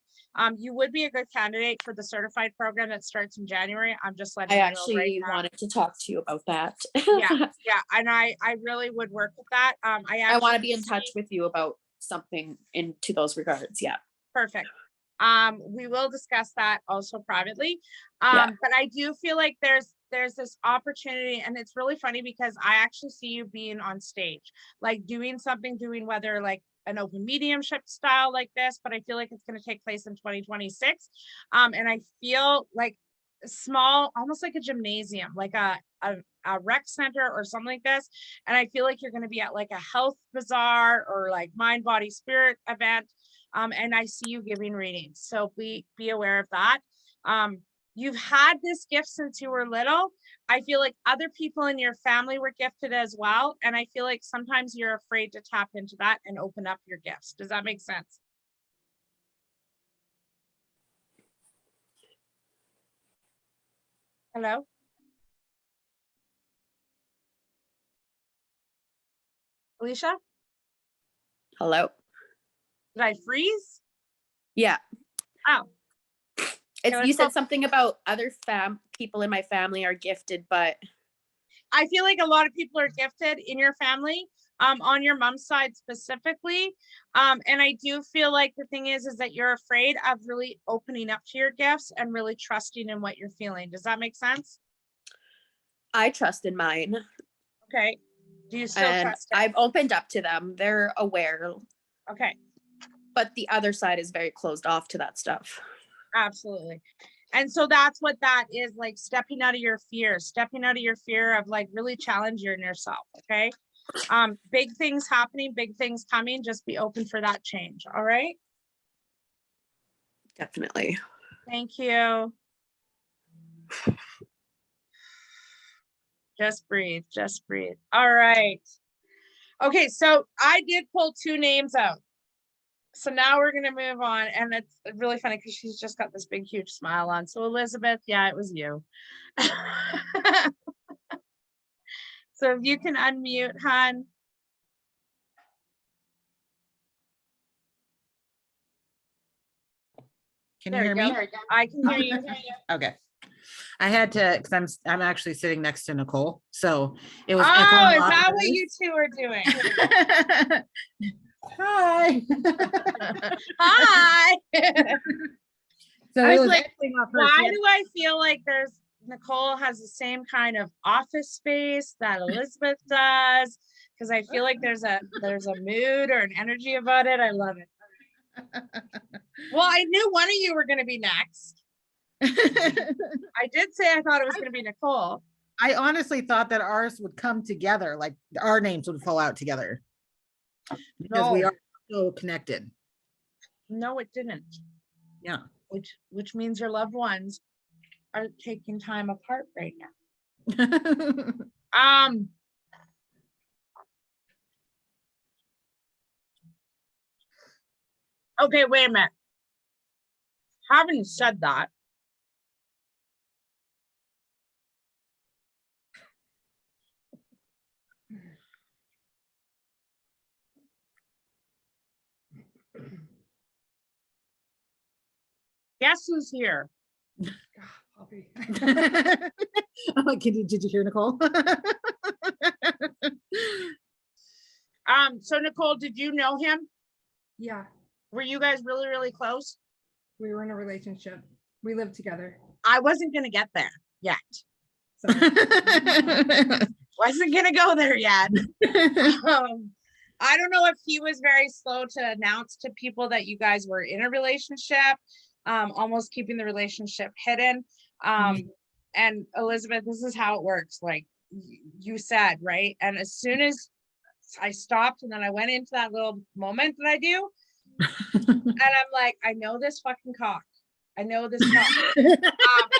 You would be a good candidate for the certified program that starts in January. I'm just letting I you know actually right now. wanted to talk to you about that. Yeah, and I really would work with that. I want to be in touch with you about something into those regards. Yeah. Perfect. We will discuss that also privately. Yeah. But I do feel like there's this opportunity, and it's really funny because I actually see you being on stage, like doing whether like an open mediumship style like this, but I feel like it's going to take place in 2026. And I feel like small, almost like a gymnasium, like a rec center or something like this. And I feel like you're going to be at like a health bazaar or like mind, body, spirit event. And I see you giving readings. So be aware of that. You've had this gift since you were little. I feel like other people in your family were gifted as well. And I feel like sometimes you're afraid to tap into that and open up your gifts. Does that make sense? Hello? Alicia? Hello. Did I freeze? Yeah. Oh. You said something about other people in my family are gifted, but I feel like a lot of people are gifted in your family, on your mom's side specifically. And I do feel like the thing is that you're afraid of really opening up to your gifts and really trusting in what you're feeling. Does that make sense? I trust in mine. Okay. Do you still trust it? I've opened up to them. They're aware. Okay. But the other side is very closed off to that stuff. Absolutely. And so that's what that is, like stepping out of your fear of like really challenging yourself. Okay. Big things happening, big things coming. Just be open for that change. All right. Definitely. Thank you. Just breathe. All right. Okay. So I did pull 2 names out. So now we're going to move on. And it's really funny because she's just got this big, huge smile on. So Elizabeth, yeah, it was you. So if you can unmute, hon. Can you hear me? I can hear you. Okay. I had to, because I'm actually sitting next to Nicole. So it was. Oh, is that what you two are doing? Hi. Hi. So I it was was like, echoing off her. why do I feel like Nicole has the same kind of office space that Elizabeth does? Because I feel like there's a mood or an energy about it. I love it. Well, I knew one of you were going to be next. I did say I thought it was going to be Nicole. I honestly thought that ours would come together, like our names would fall out together. Because we are so connected. No, it didn't. Yeah. Which means your loved ones are taking time apart right now. Okay, wait a minute. Having said that, guess who's here? I'm like, did you hear Nicole? So Nicole, did you know him? Yeah, Were you guys really, really close? we were in a relationship. We lived together. I wasn't gonna get there yet. So Wasn't gonna go there yet. I don't know if he was very slow to announce to people that you guys were in a relationship, almost keeping the relationship hidden. And Elizabeth, this is how it works. Like you said, right? And as soon as I stopped and then I went into that little moment that I do, and I'm like, I know this fucking cock. I know this cock.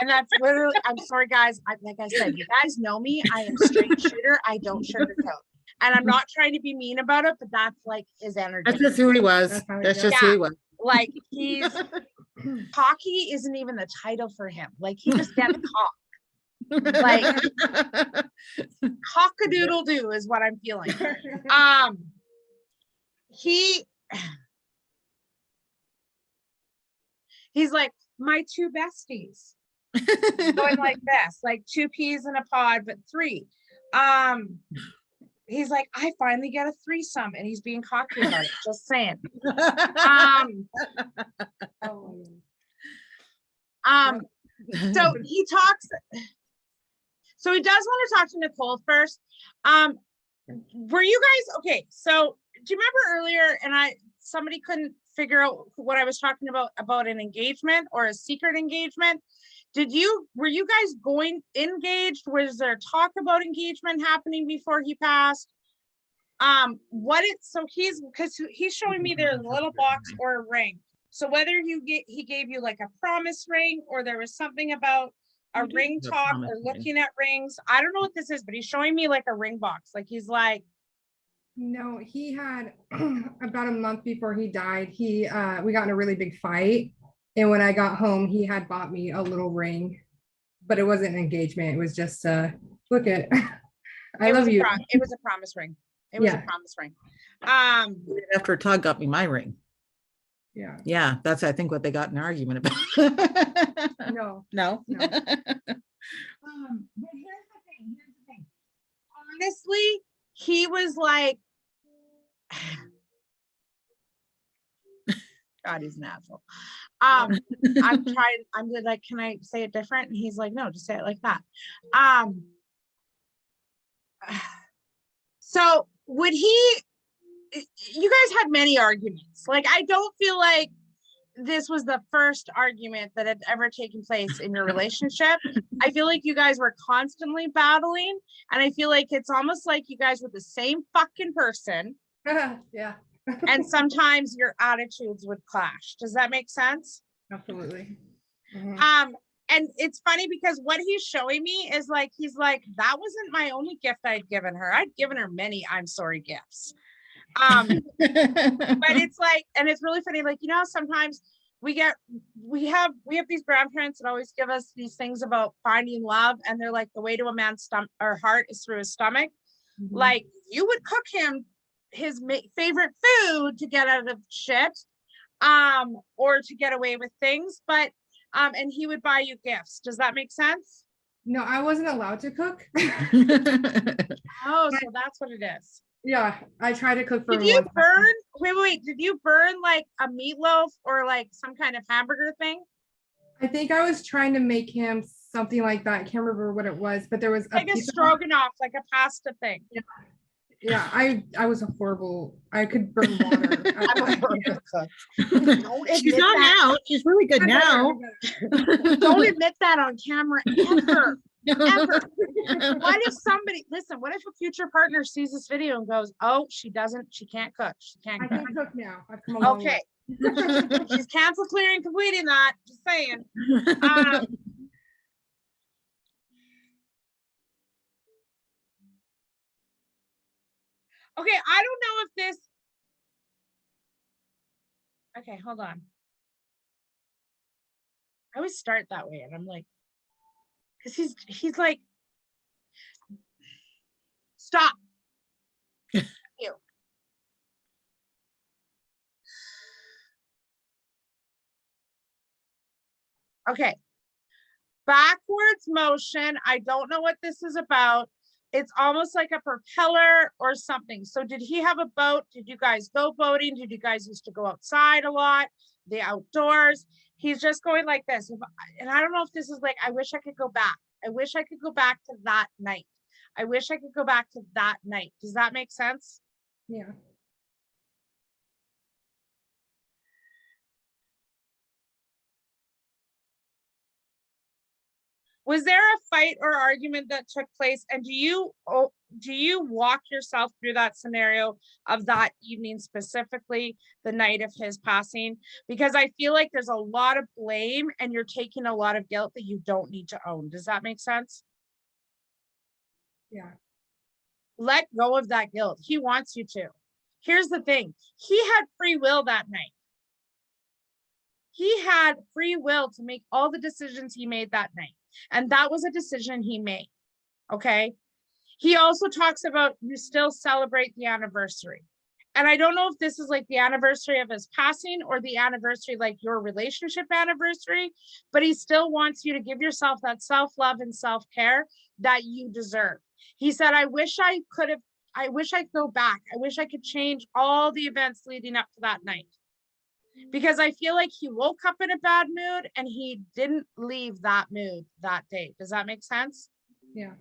And that's literally, I'm sorry, guys. Like I said, you guys know me. I am straight shooter. I don't sugarcoat. And I'm not trying to be mean about it, but that's like his energy. That's just who he was. That's how he That's does. just who he was. Like he's cocky isn't even the title for him. Like he just gets cock. Like cock-a-doodle-doo is what I'm feeling. He's like my two besties. Going like this, like two peas in a pod, but three. He's like, I finally get a threesome, and he's being cocky about it. Just saying. So he talks. So he does want to talk to Nicole first. Were you guys okay? So do you remember earlier? And somebody couldn't figure out what I was talking about an engagement or a secret engagement. Were you guys engaged? Was there talk about engagement happening before he passed? Because he's showing me there's a little box or a ring. So whether he gave you like a promise ring or there was something about a ring talk or looking at rings. I don't know what this is, but he's showing me like a ring box. Like he's like, No, he had about a month before he died, we got in a really big fight. And when I got home, he had bought me a little ring, but it wasn't an engagement. It was just look at I love you. It was a promise ring. It was a promise ring. After Todd got me my ring. Yeah. Yeah, that's I think what they got in an argument about. No. No. But here's the thing. Honestly, he was like, God, he's an asshole. I'm like, can I say it different? And he's like, no, just say it like that. So would you guys had many arguments. Like, I don't feel like this was the first argument that had ever taken place in your relationship. I feel like you guys were constantly battling, and I feel like it's almost like you guys were the same fucking person. Yeah. And sometimes your attitudes would clash. Does that make sense? Absolutely. And it's funny because what he's showing me is like, he's like, that wasn't my only gift I'd given her. I'd given her many I'm sorry gifts. But it's like, and it's really funny, like, sometimes we have these grandparents that always give us these things about finding love, and they're like, the way to a man's stomach or heart is through his stomach. Like, you would cook him his favorite food to get out of shit, or to get away with things, but and he would buy you gifts. Does that make sense? No, I wasn't allowed to cook. Oh, so that's what it is. Yeah, I tried to cook for him. Did you burn? Wait, did you burn like a meatloaf or like some kind of hamburger thing? I think I was trying to make him something like that. I can't remember what it was, but there was like a stroganoff, like a pasta thing. Yeah, I was a horrible. I could burn water. She's not now. She's really good now. Don't admit that on camera ever. Ever. What if what if a future partner sees this video and goes, oh, she can't cook. I can cook now. I've come a long way. She's cancel clearing, completing that. Just saying. Okay, I don't know if this. Okay, hold on. I always start that way, and I'm like, because he's like, stop. You. Okay. Backwards motion. I don't know what this is about. It's almost like a propeller or something. So did he have a boat? Did you guys go boating? Did you guys used to go outside a lot? The outdoors? He's just going like this. And I don't know if this is like, I wish I could go back. I wish I could go back to that night. I wish I could go back to that night. Does that make sense? Yeah. Was there a fight or argument that took place? And do you walk yourself through that scenario of that evening, specifically the night of his passing? Because I feel like there's a lot of blame and you're taking a lot of guilt that you don't need to own. Does that make sense? Yeah. let go of that guilt. He wants you to. Here's the thing. He had free will that night. He had free will to make all the decisions he made that night. And that was a decision he made. Okay. He also talks about you still celebrate the anniversary. And I don't know if this is like the anniversary of his passing or the anniversary, like your relationship anniversary, but he still wants you to give yourself that self-love and self-care that you deserve. He said, I wish I could go back. I wish I could change all the events leading up to that night. Because I feel like he woke up in a bad mood and he didn't leave that mood that day. Does that make sense? Yeah.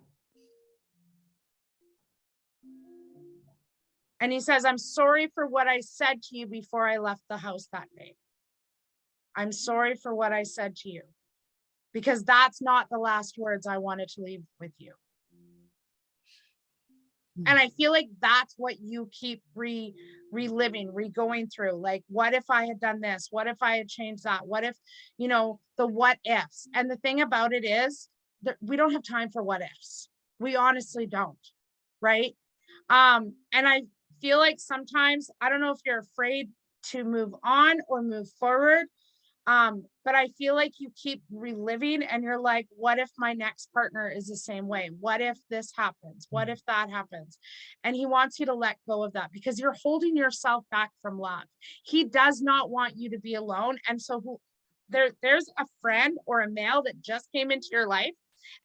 And he says, I'm sorry for what I said to you before I left the house that day. I'm sorry for what I said to you, because that's not the last words I wanted to leave with you. And I feel like that's what you keep reliving, going through. Like, what if I had done this? What if I had changed that? What if, you know, the what ifs. And the thing about it is that we don't have time for what ifs. We honestly don't. Right. And I feel like sometimes, I don't know if you're afraid to move on or move forward. But I feel like you keep reliving and you're like, what if my next partner is the same way? What if this happens? What if that happens? And he wants you to let go of that because you're holding yourself back from love. He does not want you to be alone. And so there's a friend or a male that just came into your life.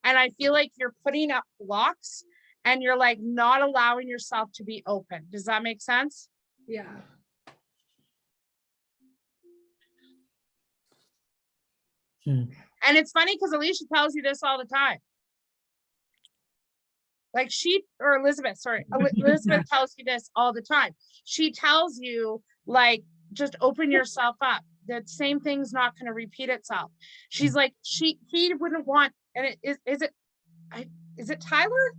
And I feel like you're putting up blocks and you're like not allowing yourself to be open. Does that make sense? Yeah. And it's funny because Alicia tells you this all the time. Like Elizabeth tells you this all the time. She tells you, like, just open yourself up. The same thing's not going to repeat itself. She's like, he wouldn't want, and is it Tyler?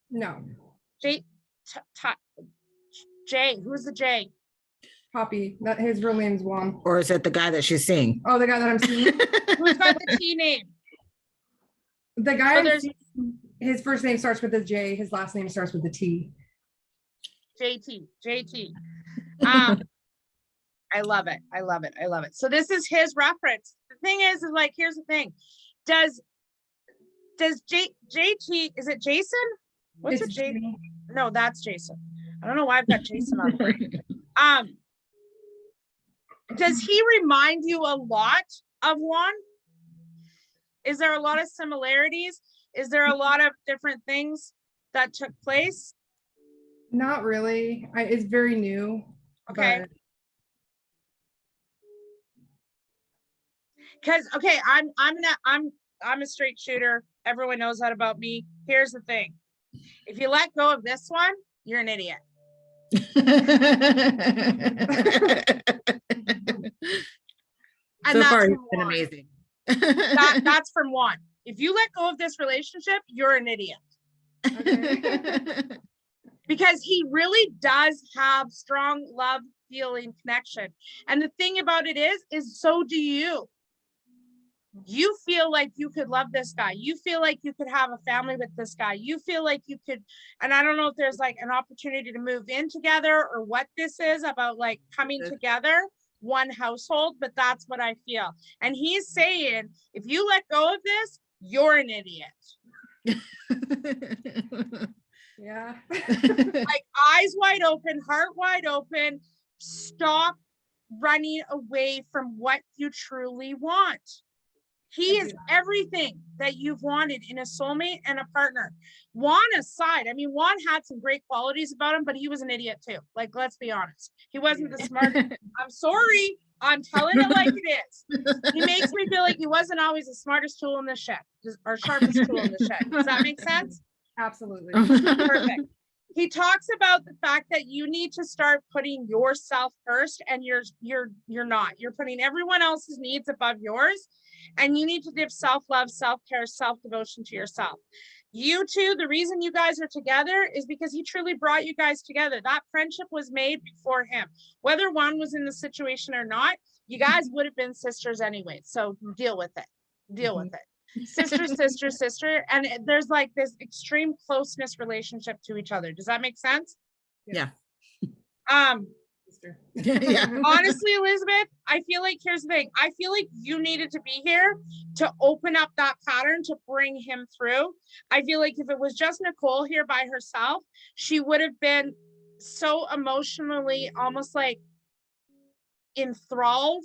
No. Jay, who's the Jay? Poppy. That his real name's Juan. Or is it the guy that she's seeing? Oh, the guy that I'm seeing. Who's got the T name? The guy Oh, I'm seeing, his first name starts with a J. His last name starts with a T. JT. I love it. I love it. I love it. So this is his reference. The thing is like, here's the thing. Does JT, is it Jason? What's It's it? Jamie. No, that's Jason. I don't know why I've got Jason on the brain. Does he remind you a lot of Juan? Is there a lot of similarities? Is there a lot of different things that took place? Not really. It's very new. Okay. but- Because I'm a straight shooter. Everyone knows that about me. Here's the thing. If you let go of this one, you're an idiot. And So that's far, from it's been Juan. amazing. That's from Juan. If you let go of this relationship, you're an idiot. Because he really does have strong love, feeling, connection. And the thing about it is so do you. You feel like you could love this guy. You feel like you could have a family with this guy. You feel like you could, and I don't know if there's like an opportunity to move in together or what this is about, like coming together, one household, but that's what I feel. And he's saying, if you let go of this, you're an idiot. Yeah. Like eyes wide open, heart wide open. Stop running away from what you truly want. He is everything that you've wanted in a soulmate and a partner. Juan aside, I mean, Juan had some great qualities about him, but he was an idiot too. Like, let's be honest. He wasn't the smart. I'm sorry. I'm telling it like it is. He makes me feel like he wasn't always the smartest tool in the shed or sharpest tool in the shed. Does that make sense? Absolutely. Perfect. He talks about the fact that you need to start putting yourself first, and you're not. You're putting everyone else's needs above yours, and you need to give self-love, self-care, self-devotion to yourself. You two, the reason you guys are together is because he truly brought you guys together. That friendship was made before him. Whether one was in the situation or not, you guys would have been sisters anyway. So deal with it. Deal with it. sister, sister, sister, and there's like this extreme closeness relationship to each other. Does that make sense? Yeah. Sister. Yeah. Honestly, Elizabeth, I feel like here's the thing. I feel like you needed to be here to open up that pattern to bring him through. I feel like if it was just Nicole here by herself, she would have been so emotionally almost like enthralled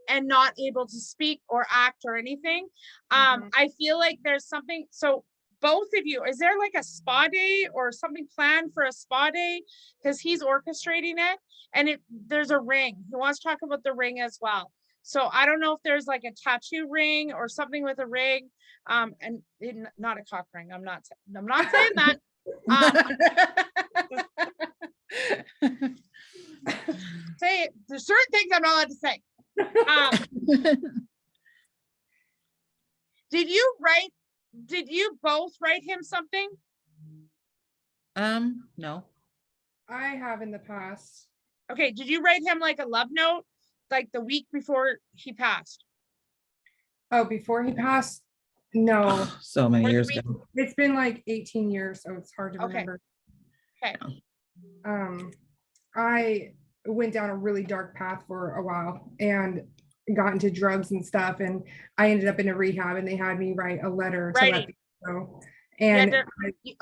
and not able to speak or act or anything. I feel like there's something, so both of you, is there like a spa day or something planned for a spa day? Because he's orchestrating it, and there's a ring. He wants to talk about the ring as well. So I don't know if there's like a tattoo ring or something with a ring, and not a cock ring. I'm not saying that. Say it. There's certain things I'm not allowed to say. Did you both write him something? No. I have in the past. Okay, did you write him like a love note like the week before he passed? Oh, before he passed? No, So many Or the years week- ago. it's been like 18 years, so it's hard to Okay. remember. Okay. I went down a really dark path for a while and got into drugs and stuff, and I ended up in a rehab, and they had me write a letter to let Writing. people know. And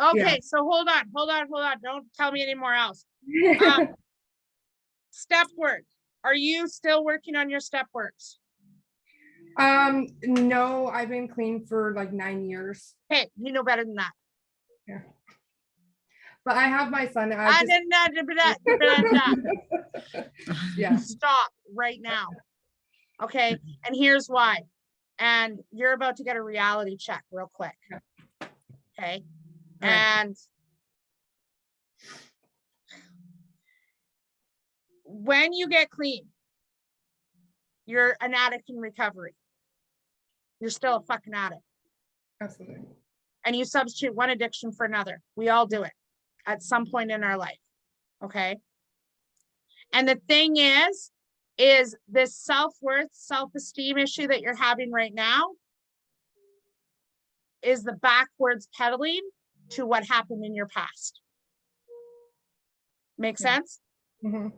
Okay, so hold on. Don't tell me anymore else. Step work. Are you still working on your step works? No, I've been clean for like 9 years, Hey, you know better than that. but I have my son. Yeah. Stop right now. Okay, and here's why. And you're about to get a reality check real quick. Okay, All right. and when you get clean, you're an addict in recovery. You're still a fucking addict. Absolutely. And you substitute one addiction for another. We all do it at some point in our life. Okay. And the thing is this self-worth, self-esteem issue that you're having right now is the backwards pedaling to what happened in your past. Make sense? Mhm.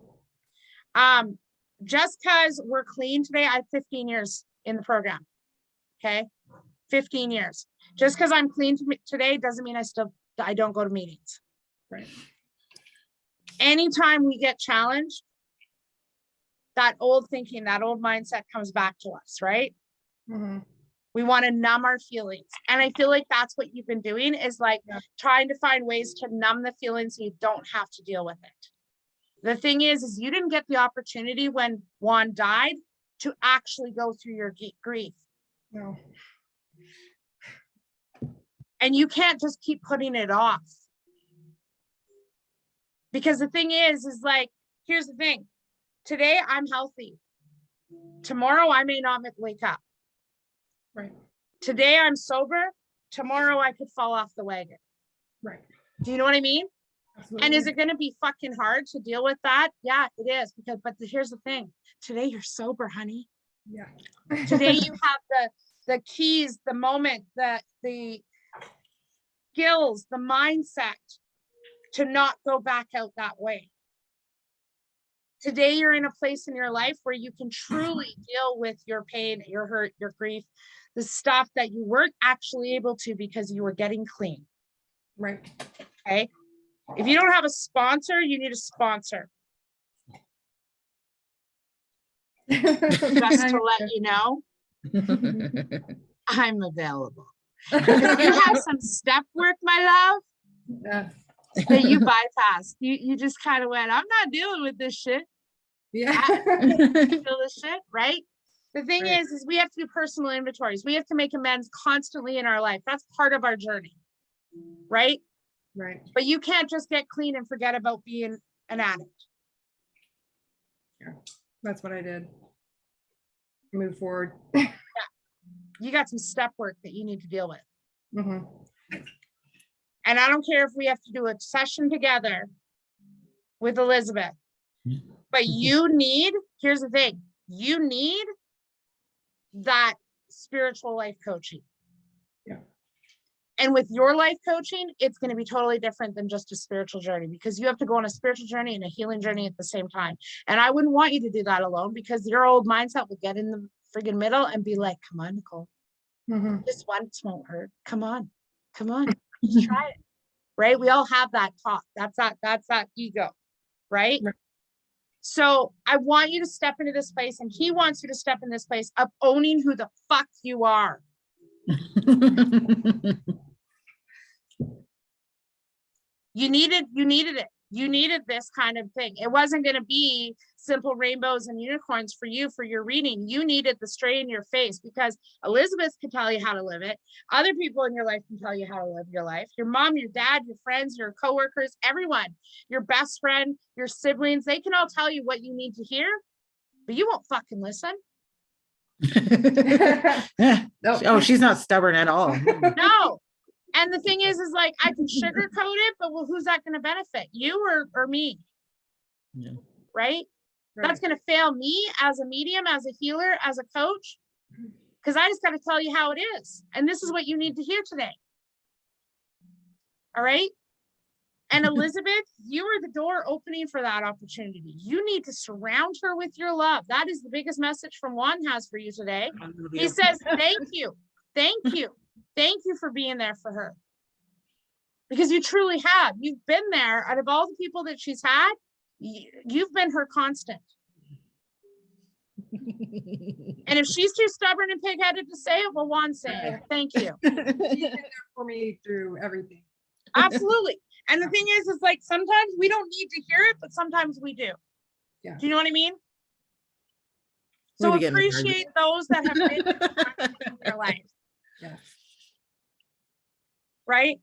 Just because we're clean today, I have 15 years in the program. Okay. 15 years. Just because I'm clean today doesn't mean I don't go to meetings. Right. Anytime we get challenged, that old thinking, that old mindset comes back to us, right? Mhm. We want to numb our feelings. And I feel like that's what you've been doing is like trying to find ways to numb the feelings so you don't have to deal with it. The thing is you didn't get the opportunity when Juan died to actually go through your grief. No. And you can't just keep putting it off. Because the thing is like, here's the thing. Today I'm healthy. Tomorrow I may not wake up. Right. Today I'm sober. Tomorrow I could fall off the wagon. Right. Do you know what I mean? Absolutely. And is it going to be fucking hard to deal with that? Yeah, it is. But here's the thing. Today you're sober, honey. Yeah. Today you have the keys, the moment, the skills, the mindset to not go back out that way. Today you're in a place in your life where you can truly deal with your pain, your hurt, your grief, the stuff that you weren't actually able to because you were getting clean. Right. Okay. If you don't have a sponsor, you need a sponsor. Just to let you know, I'm available. If you have some step work, my love, Yeah. that you bypassed. You just kind of went, I'm not dealing with this shit. Yeah. Feel this shit, right? The thing Right. is we have to do personal inventories. We have to make amends constantly in our life. That's part of our journey, right? Right. But you can't just get clean and forget about being an addict. That's what I did. Move forward. You got some step work that you need to deal with. Mhm. And I don't care if we have to do a session together with Elizabeth, but you need, here's the thing, you need that spiritual life coaching. Yeah. And with your life coaching, it's going to be totally different than just a spiritual journey, because you have to go on a spiritual journey and a healing journey at the same time. And I wouldn't want you to do that alone, because your old mindset will get in the friggin' middle and be like, come on, Nicole, this once won't hurt. Come on, just try it. Right? We all have that talk. That's that ego, right? Right. So I want you to step into this place, and he wants you to step in this place of owning who the fuck you are. You needed it. You needed this kind of thing. It wasn't going to be simple rainbows and unicorns for you for your reading. You needed the stray in your face, because Elizabeth can tell you how to live it. Other people in your life can tell you how to live your life. Your mom, your dad, your friends, your coworkers, everyone, your best friend, your siblings, they can all tell you what you need to hear, but you won't fucking listen. Oh, she's not stubborn at all. No. And the thing is like, I can sugarcoat it, but well, who's that going to benefit? You or me? Yeah. Right? That's going to fail me as a medium, as a healer, as a coach, because I just got to tell you how it is. And this is what you need to hear today. All right. And Elizabeth, you are the door opening for that opportunity. You need to surround her with your love. That is the biggest message from Juan has for you today. He says, thank you. Thank you. Thank you for being there for her. Because you truly have. You've been there. Out of all the people that she's had, you've been her constant. And if she's too stubborn and pig-headed to say it, well, Juan say it. Thank you. She's been there for me through everything. Absolutely. And the thing is like, sometimes we don't need to hear it, but sometimes we do. Yeah. Do you know what I mean? So appreciate those that have been in your life. Yes. Right?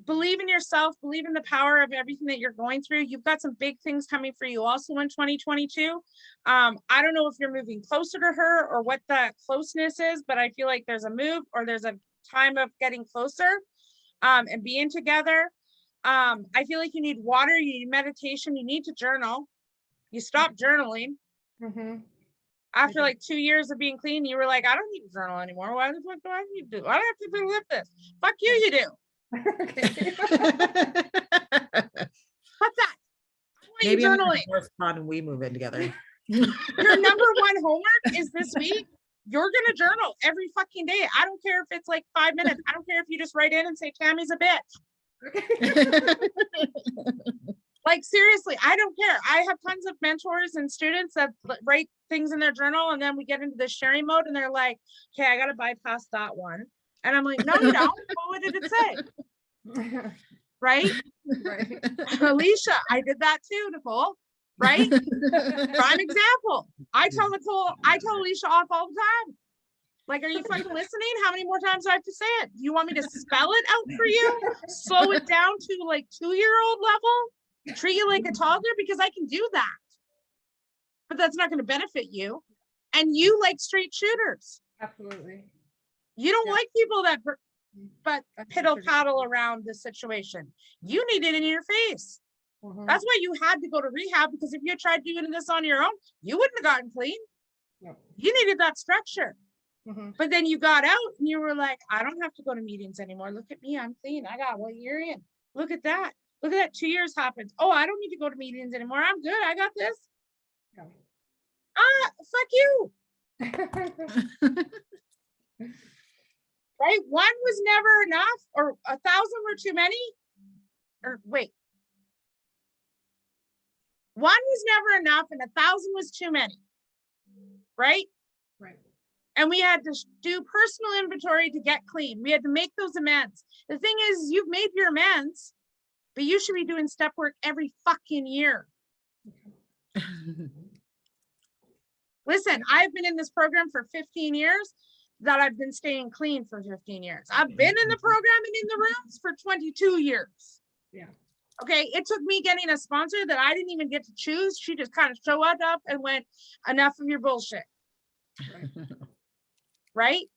Believe in yourself, believe in the power of everything that you're going through. You've got some big things coming for you also in 2022. I don't know if you're moving closer to her or what the closeness is, but I feel like there's a move or there's a time of getting closer and being together. I feel like you need water, you need meditation, you need to journal. You stop journaling. After like 2 years of being clean, you were like, I don't need to journal anymore. Why the fuck do I need to do? I don't have to live this. Fuck you, you do. Fuck that. Maybe I'm journaling. and we move in together. Your number one homework is this week. You're gonna journal every fucking day. I don't care if it's like 5 minutes. I don't care if you just write in and say Tammy's a bitch. Like seriously, I don't care. I have tons of mentors and students that write things in their journal, and then we get into the sharing mode, and they're like, "Okay, I gotta bypass that one." And I'm like, "No, you don't. What did it say?" Right? Right. Alicia, I did that too, Nicole. Right? Prime example. I tell Alicia off all the time. Like, are you fucking listening? How many more times do I have to say it? Do you want me to spell it out for you? Slow it down to like 2-year-old level? Treat you like a toddler? Because I can do that. But that's not going to benefit you. And you like straight shooters. Absolutely. You don't like people that but That's piddle true. paddle around the situation. You need it in your face. That's why you had to go to rehab, because if you had tried doing this on your own, you wouldn't have gotten clean. No. You needed that structure. But then you got out and you were like, I don't have to go to meetings anymore. Look at me, I'm clean. I got 1 year in. Look at that. Look at that. 2 years happens. Oh, I don't need to go to meetings anymore. I'm good. I got this. Yeah. Fuck you. Right? One was never enough, or 1,000 were too many. Or wait. One was never enough and 1,000 was too many. Right? Right. And we had to do personal inventory to get clean. We had to make those amends. The thing is, you've made your amends, but you should be doing step work every fucking year. Listen, I've been in this program for 15 years, that I've been staying clean for 15 years. I've been in the program and in the rooms for 22 years. Yeah. Okay, it took me getting a sponsor that I didn't even get to choose. She just kind of showed up and went, enough of your bullshit. Right?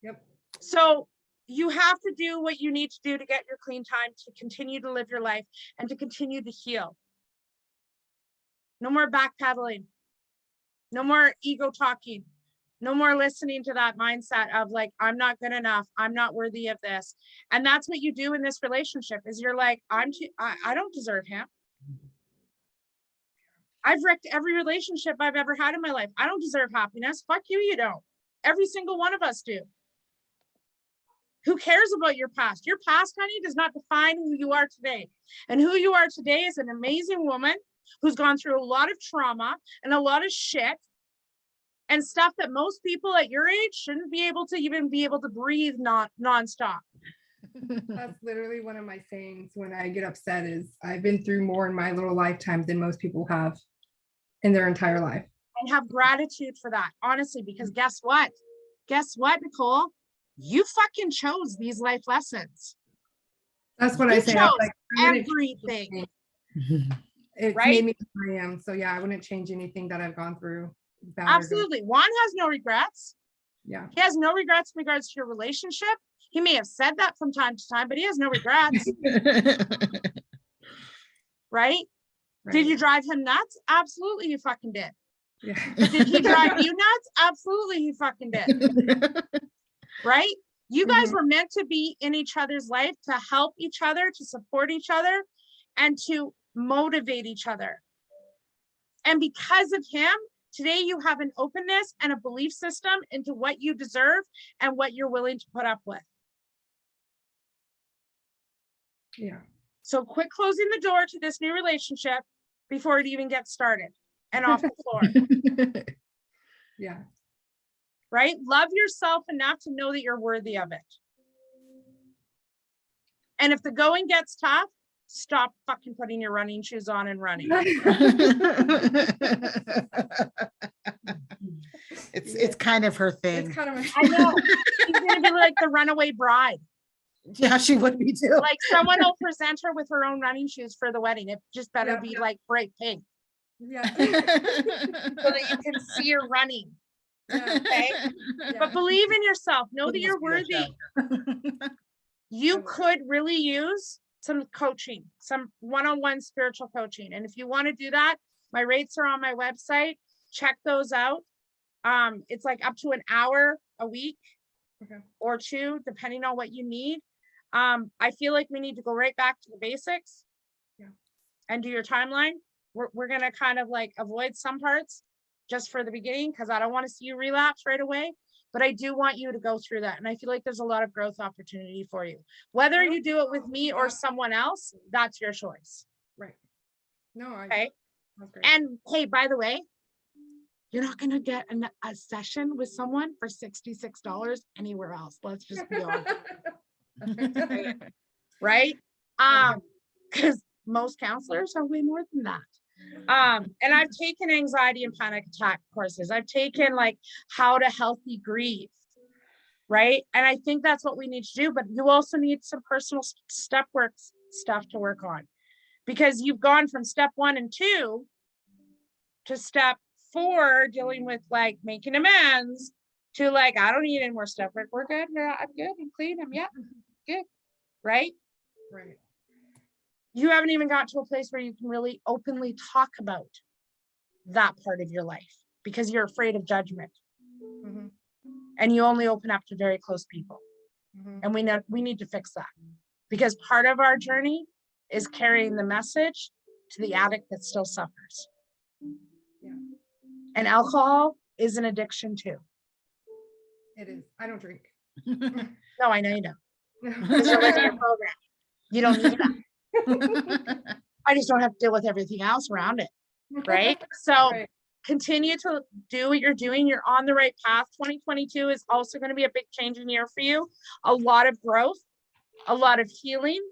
Yep. So you have to do what you need to do to get your clean time, to continue to live your life and to continue to heal. No more backpedaling. No more ego talking. No more listening to that mindset of like, I'm not good enough. I'm not worthy of this. And that's what you do in this relationship is you're like, I don't deserve him. I've wrecked every relationship I've ever had in my life. I don't deserve happiness. Fuck you, you don't. Every single one of us do. Who cares about your past? Your past, honey, does not define who you are today. And who you are today is an amazing woman who's gone through a lot of trauma and a lot of shit and stuff that most people at your age shouldn't be able to even be able to breathe nonstop. That's literally one of my sayings when I get upset is I've been through more in my little lifetime than most people have in their entire life. And have gratitude for that, honestly, because guess what? Guess what, Nicole? You fucking chose these life lessons. That's what You I say. I'm chose like, I wouldn't change everything. anything. It's Right? made me who I am. So yeah, I wouldn't change anything that I've gone through. bad or good. Absolutely. Juan has no regrets. Yeah. He has no regrets in regards to your relationship. He may have said that from time to time, but he has no regrets. Right? Did you drive him nuts? Absolutely, you fucking did. Yeah. Did he drive you nuts? Absolutely, he fucking did. Right? You guys were meant to be in each other's life to help each other, to support each other, and to motivate each other. And because of him, today you have an openness and a belief system into what you deserve and what you're willing to put up with. Yeah. So quit closing the door to this new relationship before it even gets started and off the floor. Yeah. Right? Love yourself enough to know that you're worthy of it. And if the going gets tough, stop fucking putting your running shoes on and running. It's kind of her thing. It's kind of I know. She's gonna be like the runaway bride. Yeah, she would be too. Like someone will present her with her own running shoes for the wedding. It just better Yeah, be yeah. like bright pink yeah. so that you can see her running. Yeah. Okay. Yeah. But believe in yourself. Know that you're worthy. You could really use some coaching, some one-on-one spiritual coaching. And if you want to do that, my rates are on my website. Check those out. It's like up to an hour a week or two, depending on what you need. I feel like we need to go right back to the basics and do your timeline. We're going to kind of like avoid some parts just for the beginning, because I don't want to see you relapse right away. But I do want you to go through that. And I feel like there's a lot of growth opportunity for you. Whether you do it with me or someone else, that's your choice. Right. No, Okay. That's great. And hey, by the way, you're not going to get a session with someone for $66 anywhere else. Let's just be honest. Right? Because most counselors are way more than that. And I've taken anxiety and panic attack courses. I've taken like how to healthy grieve, right? And I think that's what we need to do, but you also need some personal stuff to work on, because you've gone from step 1 and 2 to step 4, dealing with like making amends, to like, I don't need any more stuff. Like, we're good. Yeah, I'm good. I'm clean. I'm good. Right? Right. You haven't even got to a place where you can really openly talk about that part of your life because you're afraid of judgment. And you only open up to very close people. And we need to fix that, because part of our journey is carrying the message to the addict that still suffers. And alcohol is an addiction too. It is. I don't drink. No, I know you don't. Because you're living your program. You don't need that. I just don't have to deal with everything else around it. Right? So continue to do what you're doing. You're on the right path. 2022 is also going to be a big changing year for you. A lot of growth, a lot of healing.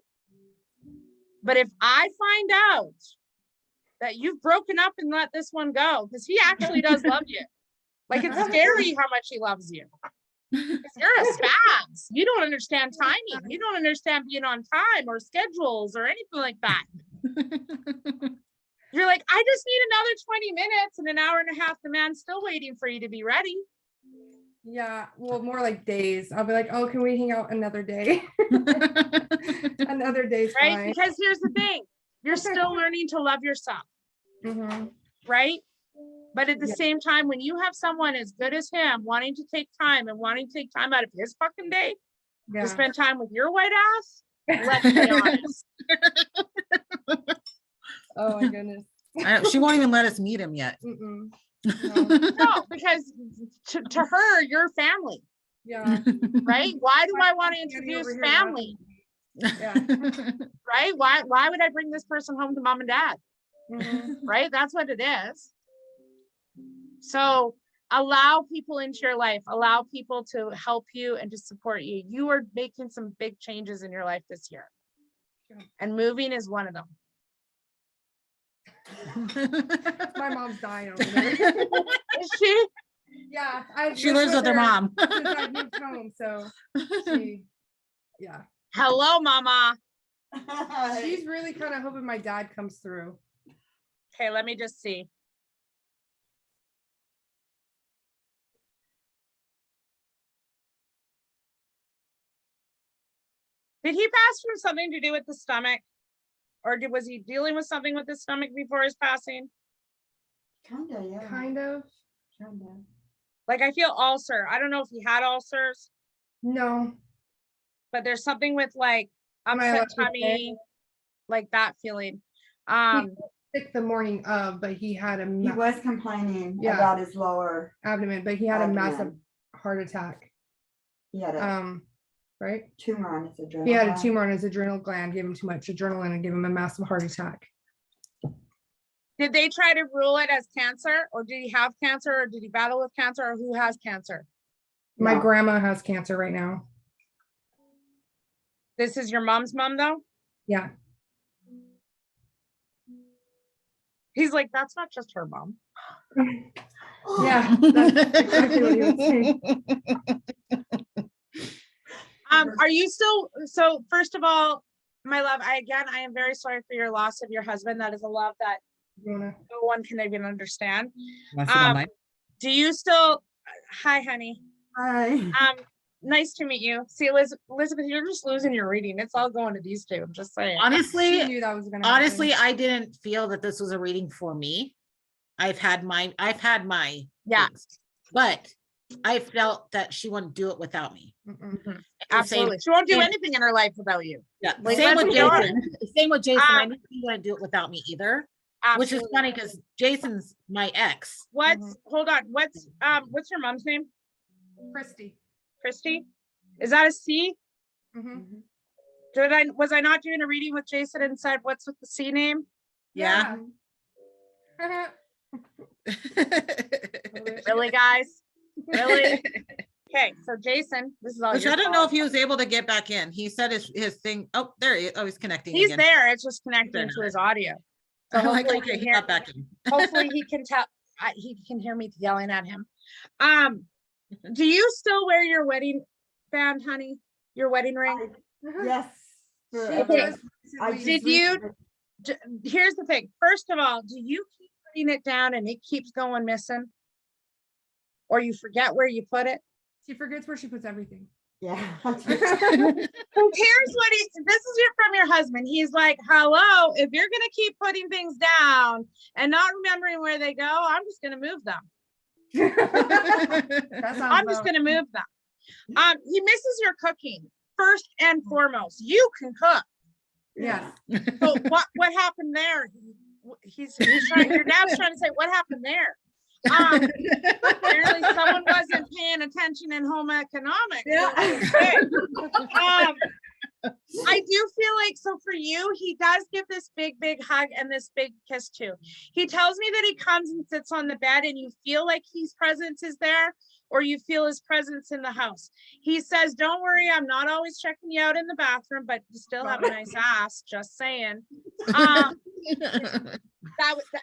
But if I find out that you've broken up and let this one go, because he actually does love you. Like, it's scary how much he loves you. You're a spaz. You don't understand timing. You don't understand being on time or schedules or anything like that. You're like, I just need another 20 minutes and an hour and a half. The man's still waiting for you to be ready. Yeah, well, more like days. I'll be like, oh, can we hang out another day? Another day's right? fine. Because here's the thing. You're still learning to love yourself. Right? But at the Yeah. same time, when you have someone as good as him wanting to take time and wanting to take time out of his fucking day to Yeah. spend time with your white ass, let's be honest. Oh my goodness. She won't even let us meet him yet. Mm-mm. No, because to her, you're family, Yeah. right? Why do I want to Standing introduce over here family, Yeah. right? Why would I bring this person home to mom and dad, Mhm. right? That's what it is. So allow people into your life, allow people to help you and to support you. You are making some big changes in your life this year. And moving is one of them. My mom's dying over there. Is she? Yeah. I've She lived lives with her mom. Since I moved home, so she, yeah. Hello, mama. She's really kind of hoping my dad comes through. Okay, let me just see. Did he pass from something to do with the stomach? Or was he dealing with something with his stomach before his passing? Kinda, yeah. Kind of. Kinda. Like I feel ulcer. I don't know if he had ulcers, No. but there's something with like Am I upset allowed to say? tummy, like that feeling. He sick the morning of, but he had a He was complaining Yeah. about his lower, abdomen, but he had a massive Abdomen. heart attack. he had a Right? tumor on his adrenaline. He had a tumor on his adrenal gland, gave him too much adrenaline and gave him a massive heart attack. Did they try to rule it as cancer, or did he have cancer, or did he battle with cancer, or who has cancer? My No. grandma has cancer right now. This is your mom's mom, though? Yeah. He's like, that's not just her mom. Yeah. That's exactly what he was saying. Are you still, so first of all, my love, I am very sorry for your loss of your husband. That is a love that You wanna- no one can even understand. Wanna sit on mine? Do you still, hi, honey. Hi. Nice to meet you. See, Elizabeth, you're just losing your reading. It's all going to these two. I'm just saying. She Honestly, knew that was gonna honestly, I didn't feel that this was a reading for me. I've had my Yeah, things, but I felt that she wouldn't do it without me. happen. Mm-mm. absolutely. She won't do same- anything in her life without you. Yeah, Like, same let's with be honest. Jason. Same with Jason. I Um, knew he wouldn't do it without me either, which is Absolutely. funny because Jason's my ex. What's, hold on, what's your mom's name? Christy. Christy? Is that a C? Mhm. Was I not doing a reading with Jason and said, what's with the C name? Yeah. Really, guys? Really? Okay, so Jason, this is all Which your I don't know fault. if he was able to get back in. He said his thing. Oh, there he is. Oh, he's connecting He's again. there, it's just connecting There to now. his audio. So I'm like, hopefully okay, he he can got back in. hopefully he can tell, he can hear me yelling at him. Do you still wear your wedding band, honey? Your wedding ring? Yes. She Okay. just I recently- Did you- Here's the thing. First of all, do you keep putting it down and it keeps going missing? Or you forget where you put it? She forgets where she puts everything. Yeah. So here's what this is from your husband. He's like, hello, if you're gonna keep putting things down and not remembering where they go, I'm just gonna move them. That sounds I'm just about- gonna move them. He misses your cooking first and foremost. You can cook. Yes. So what happened there? He's trying, your dad's trying to say, what happened there? Apparently someone wasn't paying attention in home economics. Yeah. I do feel like, so for you, he does give this big hug and this big kiss too. He tells me that he comes and sits on the bed and you feel like his presence is there, or you feel his presence in the house. He says, don't worry, I'm not always checking you out in the bathroom, but you still have a nice ass, just saying.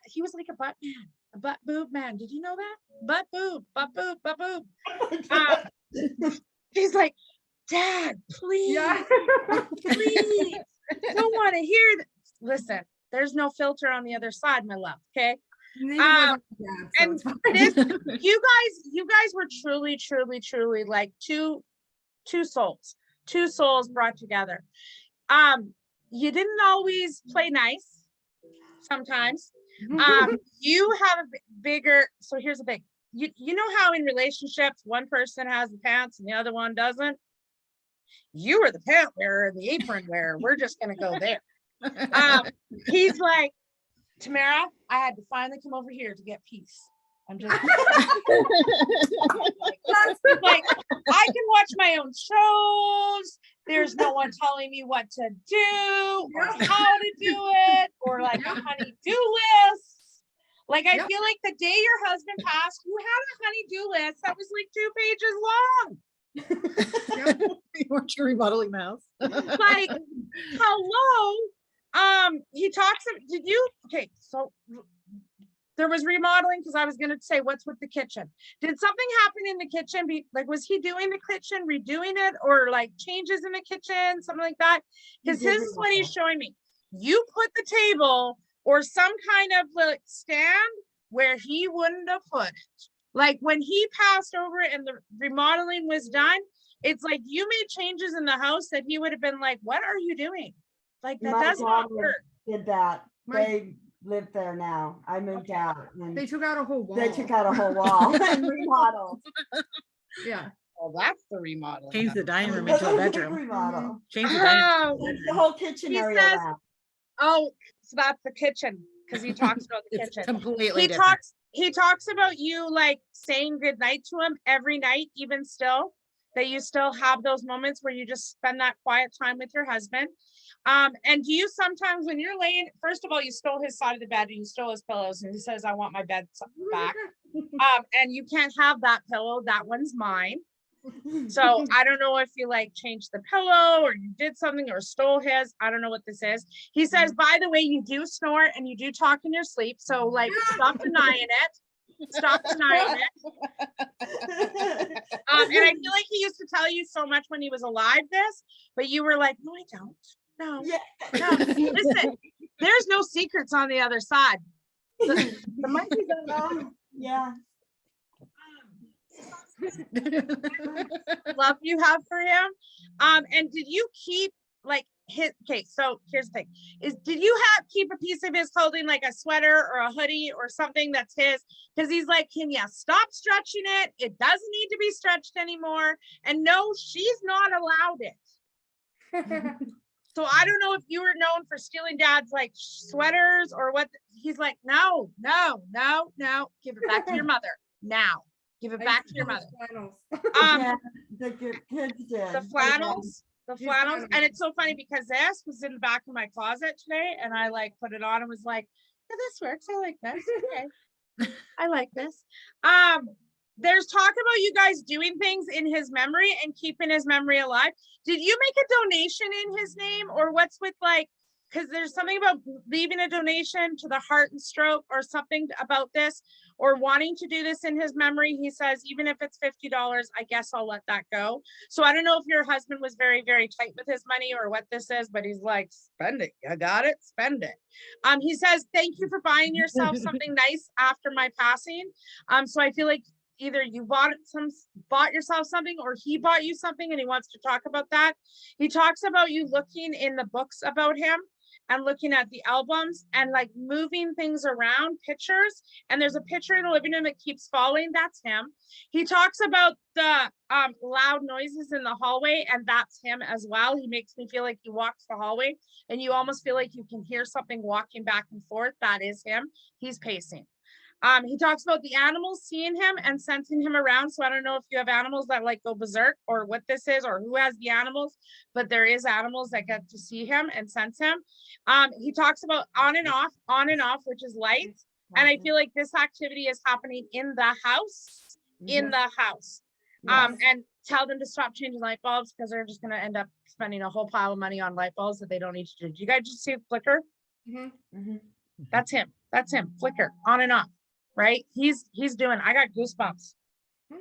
He was like a butt man, a butt boob man. Did you know that? Butt boob, butt boob, butt boob. He's like, Dad, please, Yeah. please, don't want to hear that. Listen, there's no filter on the other side, my love. Okay. Neither was my dad, so And it's fine. this, you guys were truly like two souls brought together. You didn't always play nice sometimes. You have a bigger, so here's the thing. You know how in relationships, one person has the pants and the other one doesn't? You are the pant wearer and the apron wearer. We're just gonna go there. He's like, Tamara, I had to finally come over here to get peace. I'm just like, I can watch my own shows. There's no one telling me what to do or how to do it, or like a honey-do list. Like, I feel like the day your husband passed, you had a honey-do list that was like 2 pages long. You weren't remodeling the house. Like, hello. He talks, okay, so there was remodeling, because I was going to say, what's with the kitchen? Did something happen in the kitchen? Was he doing the kitchen, redoing it, or like changes in the kitchen, something like that? Because this is what he's showing me. You put the table or some kind of like stand where he wouldn't have put it. Like when he passed over and the remodeling was done, it's like you made changes in the house that he would have been like, what are you doing? Like, that does not work. Did that. They live there now. I moved out. And They took out a whole wall. they took out a whole wall and remodeled. Yeah. Well, that's the remodel. Change the dining room That's into a a big bedroom. remodel. Change the dining. Oh, It's the whole kitchen He area. says- now. oh, so that's the kitchen, because he talks about the It's kitchen. completely He different. talks about you like saying good night to him every night, even still, that you still have those moments where you just spend that quiet time with your husband. And do you sometimes, when you're laying, first of all, you stole his side of the bed and you stole his pillows, and he says, I want my bed back. And you can't have that pillow, that one's mine. So I don't know if you like changed the pillow or you did something or stole his. I don't know what this is. He says, by the way, you do snore and you do talk in your sleep. So like, stop denying it. Stop denying it. And I feel like he used to tell you so much when he was alive this, but you were like, no, I don't. No, Yeah. no. Listen, there's no secrets on the other side. The monkeys don't Yeah. love you have for him. And did you keep like his, okay, so here's the thing, did you keep a piece of his clothing, like a sweater or a hoodie or something that's his? Because he's like, can you stop stretching it? It doesn't need to be stretched anymore. And no, she's not allowed it. So I don't know if you were known for stealing dad's like sweaters or what. He's like, no, give it back to your mother now. Give it back to your mother. Yeah, the kids did. The flannels, and it's so funny because this was in the back of my closet today, and I like put it on and was like, yeah, this works. I like this. Okay. I like this. There's talk about you guys doing things in his memory and keeping his memory alive. Did you make a donation in his name, or what's with like, because there's something about leaving a donation to the Heart and Stroke or something about this, or wanting to do this in his memory. He says, even if it's $50, I guess I'll let that go. So I don't know if your husband was very, very tight with his money or what this is, but he's like, spend it. You got it, spend it. He says, thank you for buying yourself something nice after my passing. So I feel like either you bought yourself something, or he bought you something and he wants to talk about that. He talks about you looking in the books about him and looking at the albums and like moving things around, pictures. And there's a picture in the living room that keeps falling. That's him. He talks about the loud noises in the hallway, and that's him as well. He makes me feel like he walks the hallway and you almost feel like you can hear something walking back and forth. That is him. He's pacing. He talks about the animals seeing him and sensing him around. So I don't know if you have animals that like go berserk or what this is or who has the animals, but there is animals that get to see him and sense him. He talks about on and off, which is lights. And I feel like this activity is happening in the house, and tell them to stop changing light bulbs because they're just going to end up spending a whole pile of money on light bulbs that they don't need to do. Do you guys just see it flicker? That's him. That's him. Flicker on and off. Right? He's doing, I got goosebumps.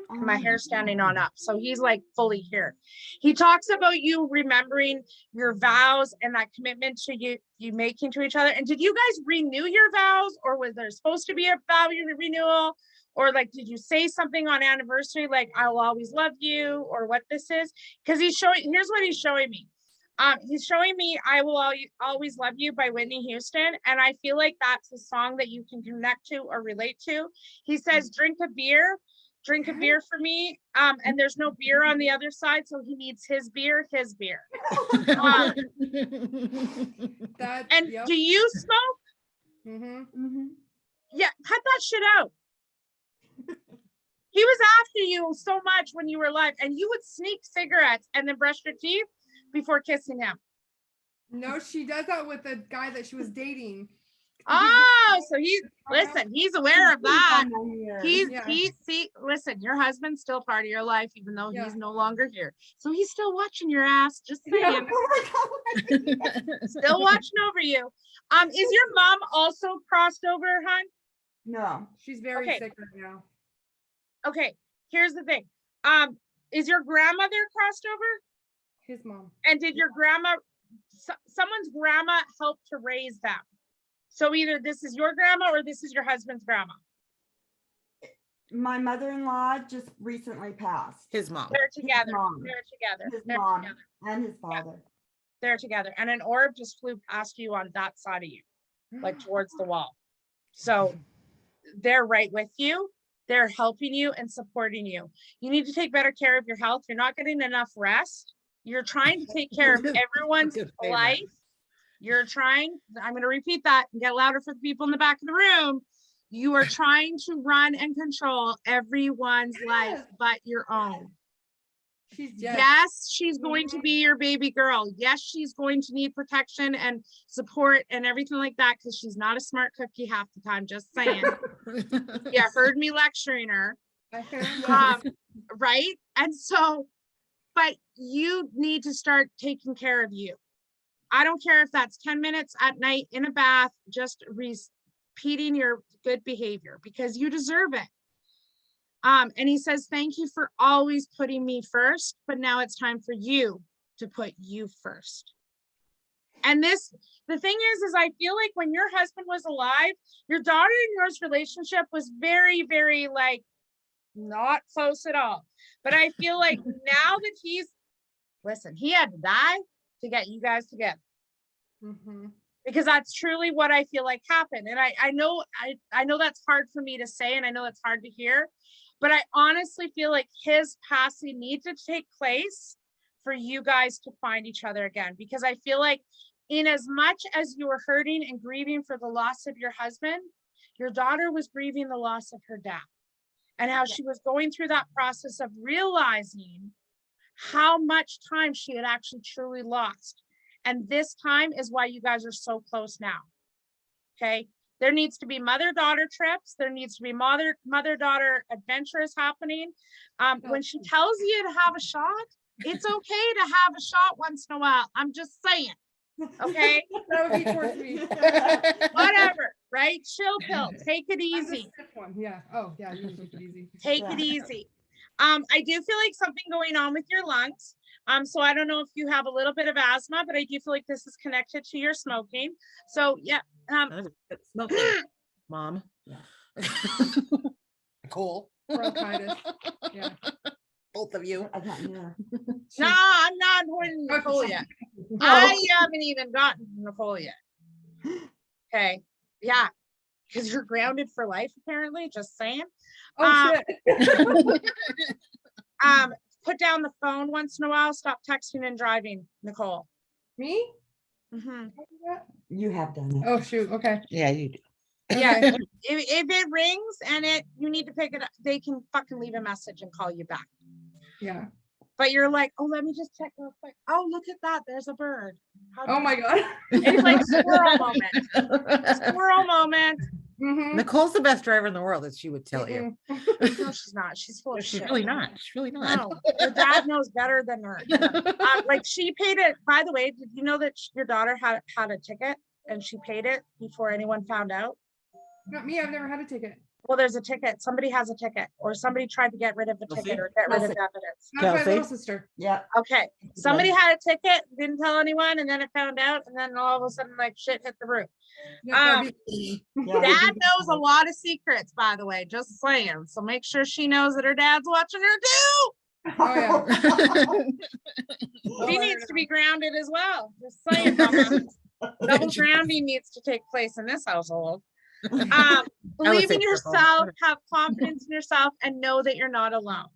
My hair's standing on up. So he's like fully here. He talks about you remembering your vows and that commitment to you making to each other. And did you guys renew your vows, or was there supposed to be a vow renewal? Or like, did you say something on anniversary, like I'll always love you, or what this is? Because here's what he's showing me. He's showing me "I Will Always Love You" by Whitney Houston, and I feel like that's a song that you can connect to or relate to. He says, drink a beer for me. And there's no beer on the other side, so he needs his beer. That, And yep. do you smoke? Mm-hmm. Yeah, cut that shit out. He was after you so much when you were alive, and you would sneak cigarettes and then brush your teeth before kissing him. No, she does that with the guy that she was dating. Oh, so he's aware of that. Yeah. Listen, your husband's still part of your life, even though Yeah. he's no longer here. So he's still watching your ass, just saying. Still watching over you. Is your mom also crossed over, hon? No, She's very Okay. sick right now. Okay, here's the thing. Is your grandmother crossed over? His mom. And did your grandma, someone's grandma help to raise them? So either this is your grandma or this is your husband's grandma. my mother-in-law just recently passed. His mom. They're together. mom. They're together. His They're mom together. and his father. They're together. And an orb just flew past you on that side of you, like towards the wall. So they're right with you. They're helping you and supporting you. You need to take better care of your health. You're not getting enough rest. You're trying to take care of everyone's Good say that. life. You're trying, I'm going to repeat that and get louder for the people in the back of the room. You are trying to run and control everyone's life but your own. She's Yes, she's going to be your baby girl. Yes, she's going to need protection and support and everything like that because she's not a smart cookie half the time, just saying. You heard me lecturing her. Right? And so, but you need to start taking care of you. I don't care if that's 10 minutes at night in a bath, just repeating your good behavior because you deserve it. And he says, thank you for always putting me first, but now it's time for you to put you first. And the thing is I feel like when your husband was alive, your daughter and yours relationship was very, very like not close at all. But I feel like now that listen, he had to die to get you guys together. Because that's truly what I feel like happened. And I know that's hard for me to say, and I know it's hard to hear, but I honestly feel like his passing needs to take place for you guys to find each other again. Because I feel like in as much as you were hurting and grieving for the loss of your husband, your daughter was grieving the loss of her dad and how she was going through that process of realizing how much time she had actually truly lost. And this time is why you guys are so close now. Okay. There needs to be mother-daughter trips. There needs to be mother-daughter adventures happening. When she tells you to have a shot, it's okay to have a shot once in a while. I'm just saying. Okay. That would be towards me. Whatever. Right. Chill pill. Take it easy. Yeah. Oh, yeah. You take it easy. Take it easy. I do feel like something going on with your lungs. So I don't know if you have a little bit of asthma, but I do feel like this is connected to your smoking. So yeah. Smoking, Mom. Cool. Bronchitis. Yeah. Both of you. Yeah. No, I'm not pointing Nicole yet. I haven't even gotten to Nicole yet. Okay. Yeah. Because you're grounded for life, apparently. Just saying. Oh, shit. Put down the phone once in a while. Stop texting and driving, Nicole. Me? You have done it. Oh, shoot. Okay. Yeah, you do. Yeah. If it rings and you need to pick it up, they can fucking leave a message and call you back. Yeah. But you're like, oh, let me just check real quick. Oh, look at that. There's a bird. Oh my God. It's like squirrel moment. Squirrel moment. Nicole's the best driver in the world, as she would tell you. No, she's not. She's full of She's shit. really not. She's really not. No, her dad knows better than her. Like she paid it. By the way, did you know that your daughter had a ticket and she paid it before anyone found out? Not me. I've never had a ticket. Well, there's a ticket. Somebody has a ticket, or somebody tried to get rid of the ticket or get rid of evidence. Not my Kelsey? little sister. Yeah. Okay, somebody had a ticket, didn't tell anyone, and then it found out, and then all of a sudden, like shit hit the roof. Yeah, Dad knows a lot of secrets, by the way, just saying. So make sure she knows that her dad's watching her too. Oh, yeah. She needs to be grounded as well. Just saying, Mama. Double grounding needs to take place in this household. Believe say in purple. yourself, have confidence in yourself, and know that you're not alone.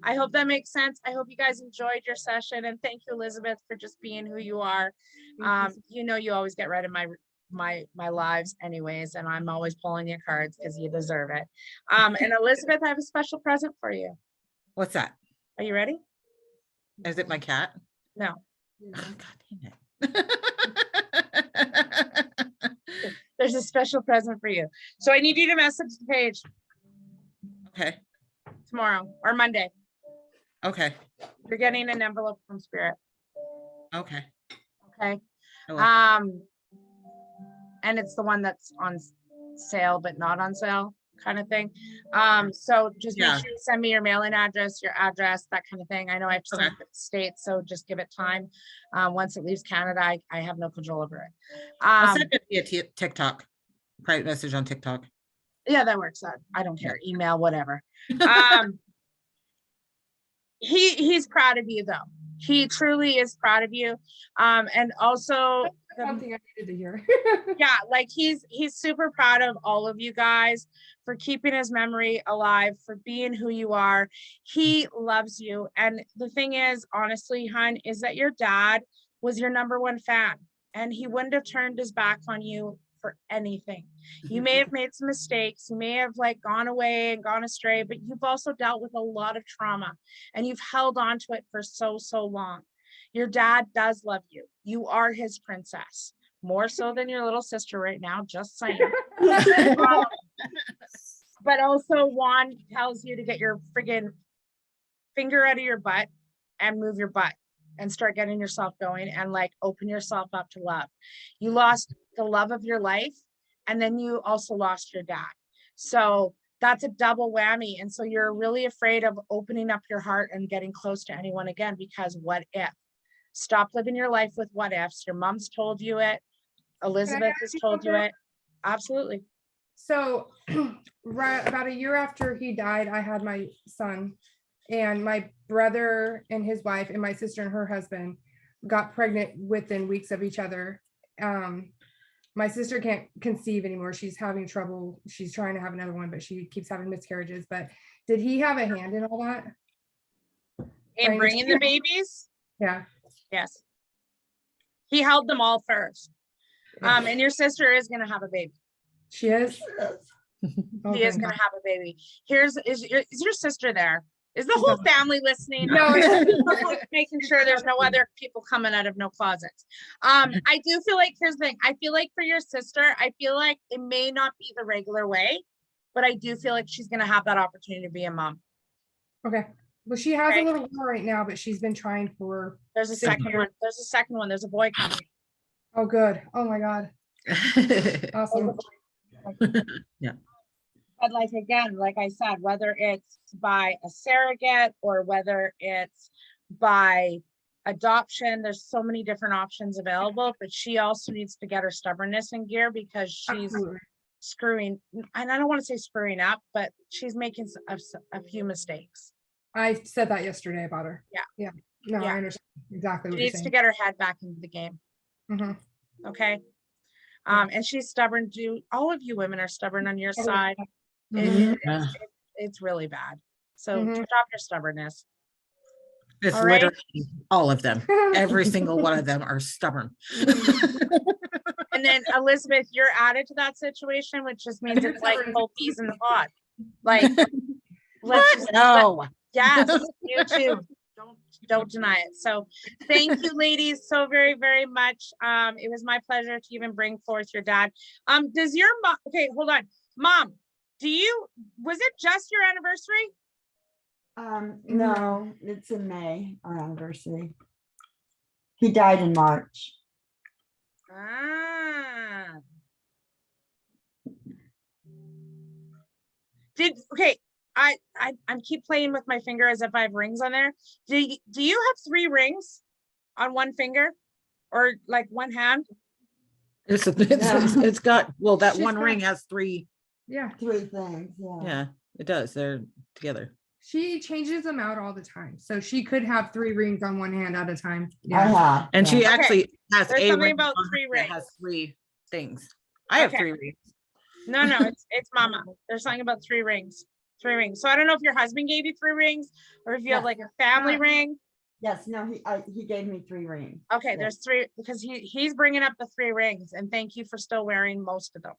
I hope that makes sense. I hope you guys enjoyed your session, and thank you, Elizabeth, for just being who you are. You know, you always get right in my lives anyways, and I'm always pulling your cards because you deserve it. And Elizabeth, I have a special present for you. What's that? Are you ready? Is it my cat? No. Oh, God damn it. There's a special present for you. So I need you to message the page Okay. tomorrow or Monday. Okay. You're getting an envelope from Spirit. Okay. Okay. I will. And it's the one that's on sale, but not on sale kind of thing. So just make Yeah. sure you send me your mailing address, your address, that kind of thing. I know I have to send Okay. it to the States, so just give it time. Once it leaves Canada, I have no control over it. I'll send it via TikTok. Private message on TikTok. Yeah, that works. I don't care. Email, whatever. He's proud of you though. He truly is proud of you. And also One thing I needed to hear. yeah, like he's super proud of all of you guys for keeping his memory alive, for being who you are. He loves you. And the thing is, honestly, hon, is that your dad was your #1 fan, and he wouldn't have turned his back on you for anything. You may have made some mistakes, you may have like gone away and gone astray, but you've also dealt with a lot of trauma and you've held on to it for so long. Your dad does love you. You are his princess, more so than your little sister right now, just saying. But also Juan tells you to get your friggin' finger out of your butt and move your butt and start getting yourself going and like open yourself up to love. You lost the love of your life, and then you also lost your dad. So that's a double whammy. And so you're really afraid of opening up your heart and getting close to anyone again, because what if? Stop living your life with what ifs. Your mom's told you it. Elizabeth has told you it. Absolutely. So right about a year after he died, I had my son, and my brother and his wife and my sister and her husband got pregnant within weeks of each other. My sister can't conceive anymore. She's having trouble. She's trying to have another one, but she keeps having miscarriages. But did he have a hand in all that? In bringing the babies? Yeah. Yes. He held them all first. And your sister is going to have a baby. She is? Oh, She is thank going to God. have a baby. Is your sister there? Is the whole family listening? No. Making sure there's no other people coming out of no closets. I do feel like, here's the thing. I feel like for your sister, I feel like it may not be the regular way, but I do feel like she's going to have that opportunity to be a mom. Okay. Well, she has Okay. a little girl right now, but she's been trying for. There's a second one. There's a second one. There's a boy coming. Oh, good. Oh my God. Awesome. Yeah. But like, again, like I said, whether it's by a surrogate or whether it's by adoption, there's so many different options available, but she also needs to get her stubbornness in gear, because she's Absolutely. screwing, and I don't want to say screwing up, but she's making a few mistakes. I said that yesterday about her. Yeah. Yeah. No, Yeah. I understand exactly She what you're needs to saying. get her head back into the game. Mhm. Okay. And she's stubborn. All of you women are stubborn on your Oh, side. Mhm. It's really bad. So Mhm. stop your stubbornness. It's All right. literally all of them. Every single one of them are stubborn. And then Elizabeth, you're added to that situation, which just means it's like both peas in the pod. Like, let's just, No. yes, you too. Don't deny it. So thank you, ladies, so very, very much. It was my pleasure to even bring forth your dad. Does your mom, okay, hold on. Mom, was it just your anniversary? No, it's in May, our anniversary. He died in March. Okay, I'm keep playing with my finger as if I have rings on there. Do you have 3 rings on one finger, or like one hand? It's got, well, that She's one got- ring has 3. Yeah. 3 things, yeah. Yeah, it does. They're together. She changes them out all the time. So she could have 3 rings on one hand at a time. And she Yeah. actually has There's a something ring about on her 3 that rings. has 3 things. I have Okay. 3 rings. No, it's mama. There's something about 3 rings. 3 rings. So I don't know if your husband gave you 3 rings or if you have Yeah. like a family ring. Yes, no, he gave me 3 rings. Okay, Yeah. there's 3 because he's bringing up the 3 rings, and thank you for still wearing most of them.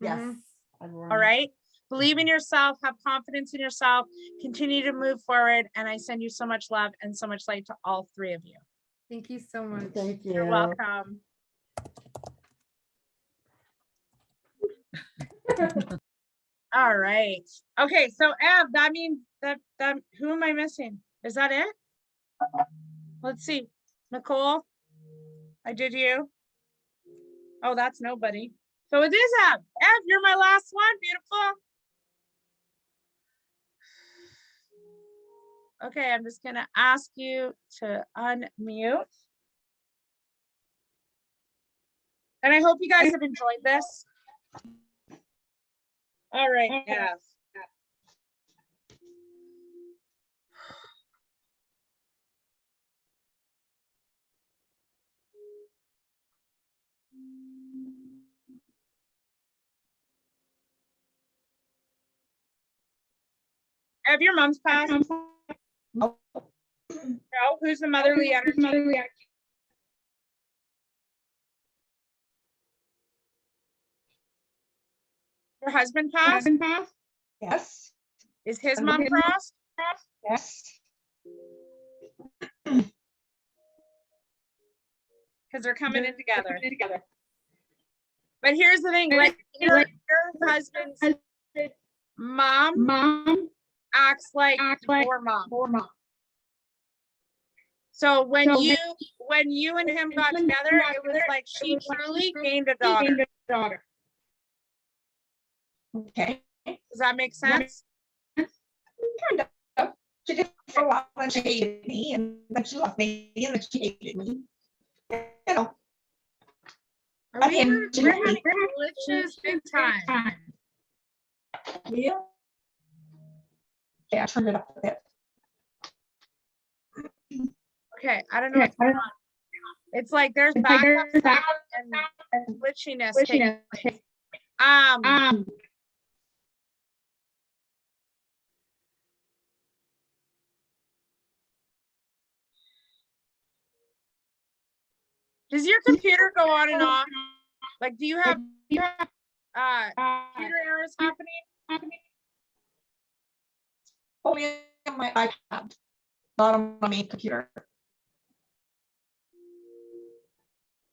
Yes. Mhm. I've worn All them. right. Believe in yourself, have confidence in yourself, continue to move forward. And I send you so much love and so much light to all 3 of you. Thank you so much. Thank you. You're welcome. All right. Okay, so Ev, that means that who am I missing? Is that it? Let's see. Nicole, I did you. Oh, that's nobody. So it is Ev. Ev, you're my last one. Beautiful. Okay, I'm just gonna ask you to unmute. And I hope you guys have enjoyed this. All right, Ev. Ev, your mom's passed. No, who's the motherly energy? Your husband passed? Yes, Is his mom crossed? yes. Because they're coming in together. But here's the thing, like your husband's mom acts like your mom. So when you and him got together, it was like she truly gained a daughter. Okay. Does that make sense? Kind of. She did for a while and she hated me and then she loved me and then she hated me. You know. I mean, We're having glitches big time. Yeah. Yeah, I turned it up a bit. Okay, I don't know what's going on. It's like there's backup sound and glitchiness. taking place. Does your computer go on and off? Like, do you have computer errors happening? Only on my iPad, not on my main computer.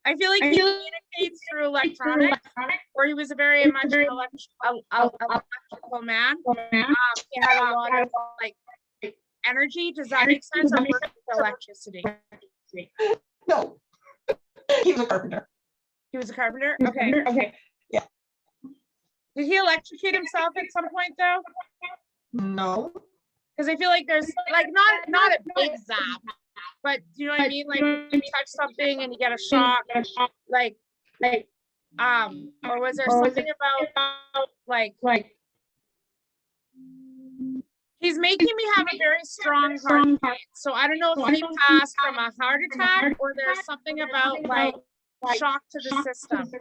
I feel like he communicates through electronics, or he was a very much an electrical man. He had a lot of like energy. Does that make sense? Or work with electricity? No, he was a carpenter. He was a carpenter? Okay. Yeah. Did he electrocute himself at some point though? No. Because I feel like there's like not a big zap, but do you know what I mean? Like you touch something and you get a shock, like or was there something about like he's making me have a very strong heart. So I don't know if he passed from a heart attack or there's something about like shock to the system.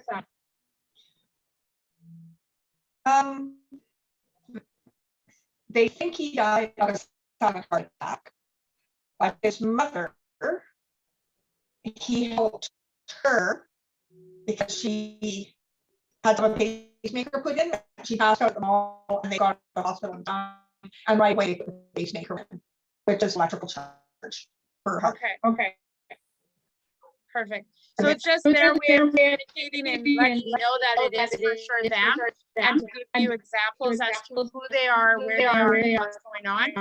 They think he died of a sudden heart attack, but his mother, he helped her because she had a pacemaker put in. She passed out them all, and they got to the hospital in time, and right away put the pacemaker in, which is electrical charge for her. Okay. Perfect. So it's just their way of communicating and letting you know that it is for sure them, and to give you examples as to who they are, where they are, and what's going on.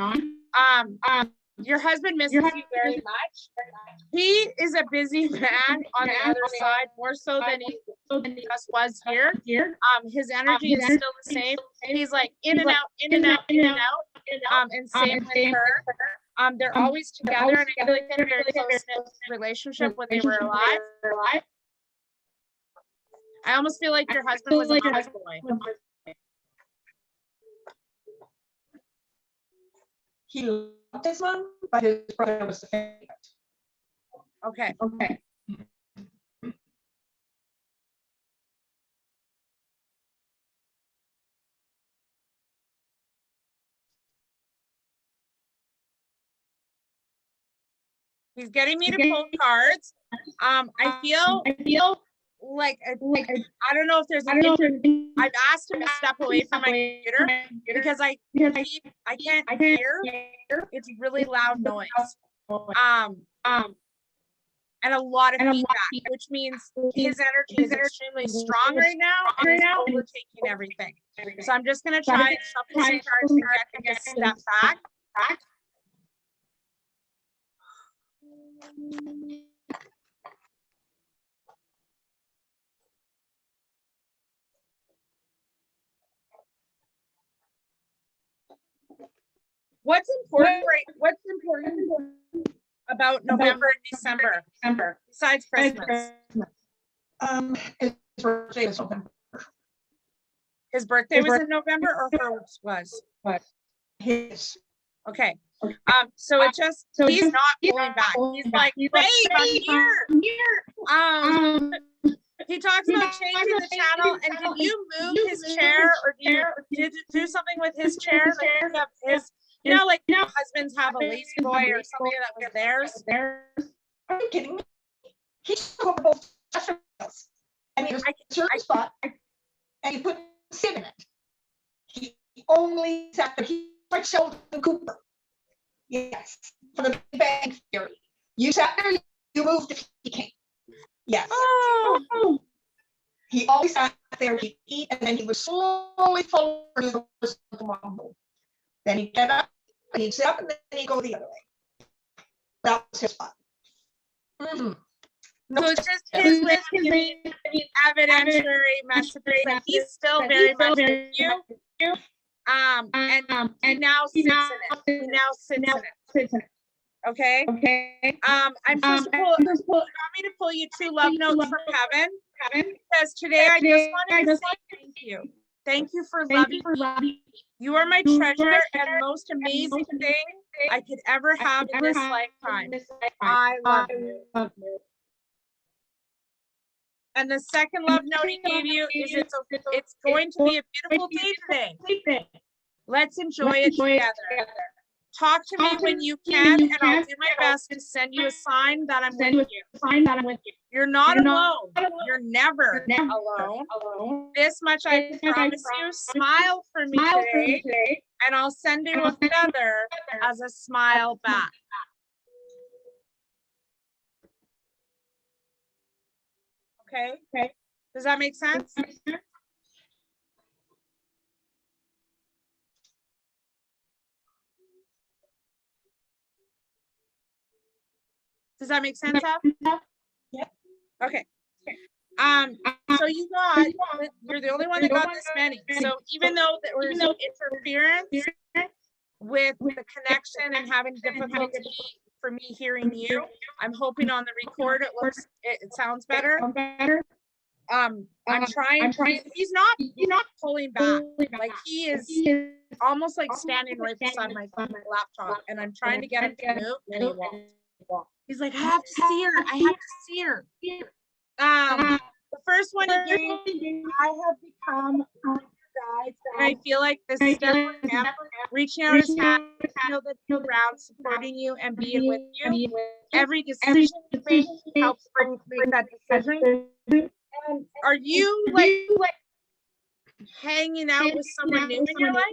Your husband misses you very much. He is a busy man on the other side, more so than he just was here. His energy is still the same. He's like in and out, and same with her. They're always together, and I feel like they had a very close-knit relationship when they were alive. I almost feel like your husband was a mama's boy. he loved his mom, but his brother was the favorite. Okay. He's getting me to pull cards. I feel like I don't know if there's an I've asked him to step away from my computer because I can't hear. It's really loud noise. And a lot of feedback, which means his energy is extremely strong right now and he's overtaking everything. So I'm just gonna try and shuffle some cards to get him to step back. What's important about November and December besides Christmas? His birthday was November. His birthday was in November or hers was? His. Okay. So it just, he's not pulling back. He's like, babe, I'm here. He talks about changing the channel, and can you move his chair or do something with his chair? Like his, like husbands have a lazy boy or something that was theirs. Are you kidding me? He took over both sessions, and he was a certain spot, and he couldn't sit in it. He only sat there. He like Sheldon Cooper. Yes, for the Big Bang Theory. You sat there, you moved if he came. Yes. Oh. He always sat there, he'd eat, and then he would slowly follow the rumble. Then he'd get up, and he'd sit up, and then he'd go the other way. That was his spot. So it's just his way of giving evidentiary messages that he's still very much with you. And he now sits in it. Okay. I'm supposed to pull. You want me to pull you 2 love notes from Kevin? Because today I just wanted to say thank you. Thank you for loving me. You are my treasure and most amazing thing I could ever have in this lifetime. I love you. And the second love note he gave you is it's going to be a beautiful day today. Let's enjoy it together. Talk to me when you can, and I'll do my best to send you a sign that I'm with you. You're not alone. You're never alone. This much I promise you. Smile for me today, and I'll send you a feather as a smile back. Okay? Does that make sense? Does that make sense, Al? Yeah. Okay. So you're the only one that got this many. So even though there was interference with the connection and having difficulty for me hearing you, I'm hoping on the record it sounds better. I'm trying. He's not pulling back. Like he is almost like standing right beside my laptop, and I'm trying to get him to move, and he won't. He's like, I have to see her. The first one he gave, I have become your guide, and I feel like this is definitely him reaching out his hand, feel that he's around, supporting you and being with you. Every decision you make, he helps make that decision. And are you like hanging out with someone new in your life?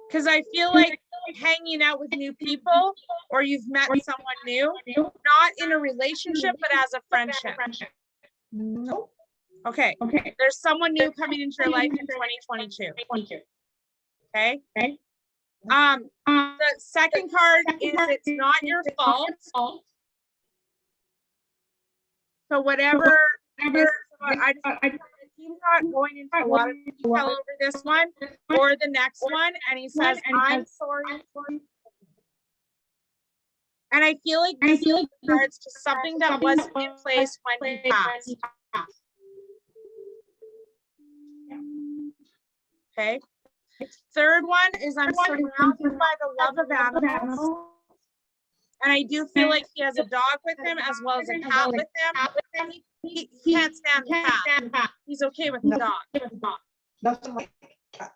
Because I feel like hanging out with new people, or you've met someone new, not in a relationship, but as a friendship. No. Okay. There's someone new coming into your life in 2022. Okay. The second card is it's not your fault. So whatever, he's not going into a lot of detail over this one or the next one, and he says, I'm sorry. And I feel like this is regards to something that wasn't in place when he passed. Okay. Third one is I'm surrounded by the love of animals. And I do feel like he has a dog with him as well as a cat with him. He can't stand the cat. He's okay with the dog. Nothing like cat.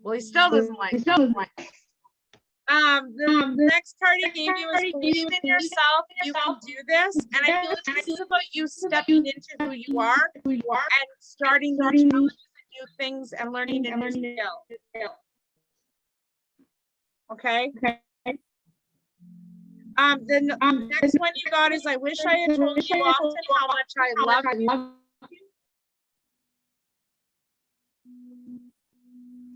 Well, he still doesn't like it. The next card he gave you is believe in yourself. You can do this. And I feel like this is about you stepping into who you are and starting new challenges and new things and learning a new skill. Okay. The next one you got is I wish I had told you often how much I love you.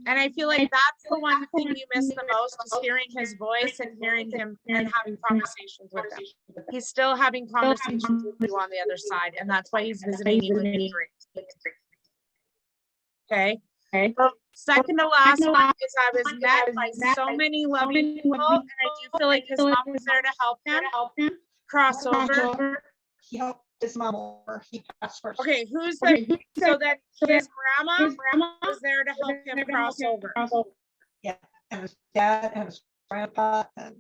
And I feel like that's the one thing you miss the most is hearing his voice and hearing him and having conversations with him. He's still having conversations with you on the other side, and that's why he's visiting you in your dreams. Okay. Second to last one is I was met by so many loving people, and I do feel like his mom was there to help him cross over. He helped his mom over. He passed first. Okay, who's the so that his grandma was there to help him cross over. Yeah, and his dad and his grandpa and.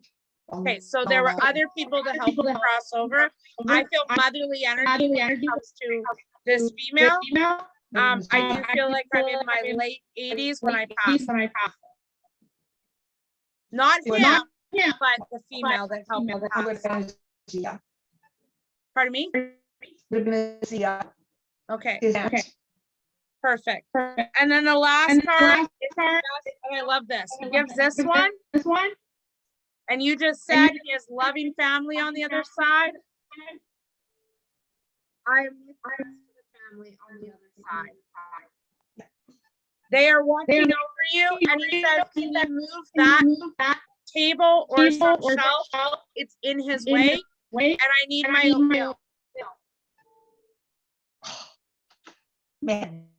Okay, so there were other people to help him cross over. I feel motherly energy when it comes to this female. I do feel like I'm in my late 80s when I pass. Not him, but the female that helped him pass. Yeah. Pardon me? Okay. Okay. Perfect. And then the last card is, and I love this. He gives this one. And you just said he has loving family on the other side. I'm with the family on the other side. They are watching over you, and he says, can you move that table or some shelf? It's in his way, and I need my oatmeal. Man.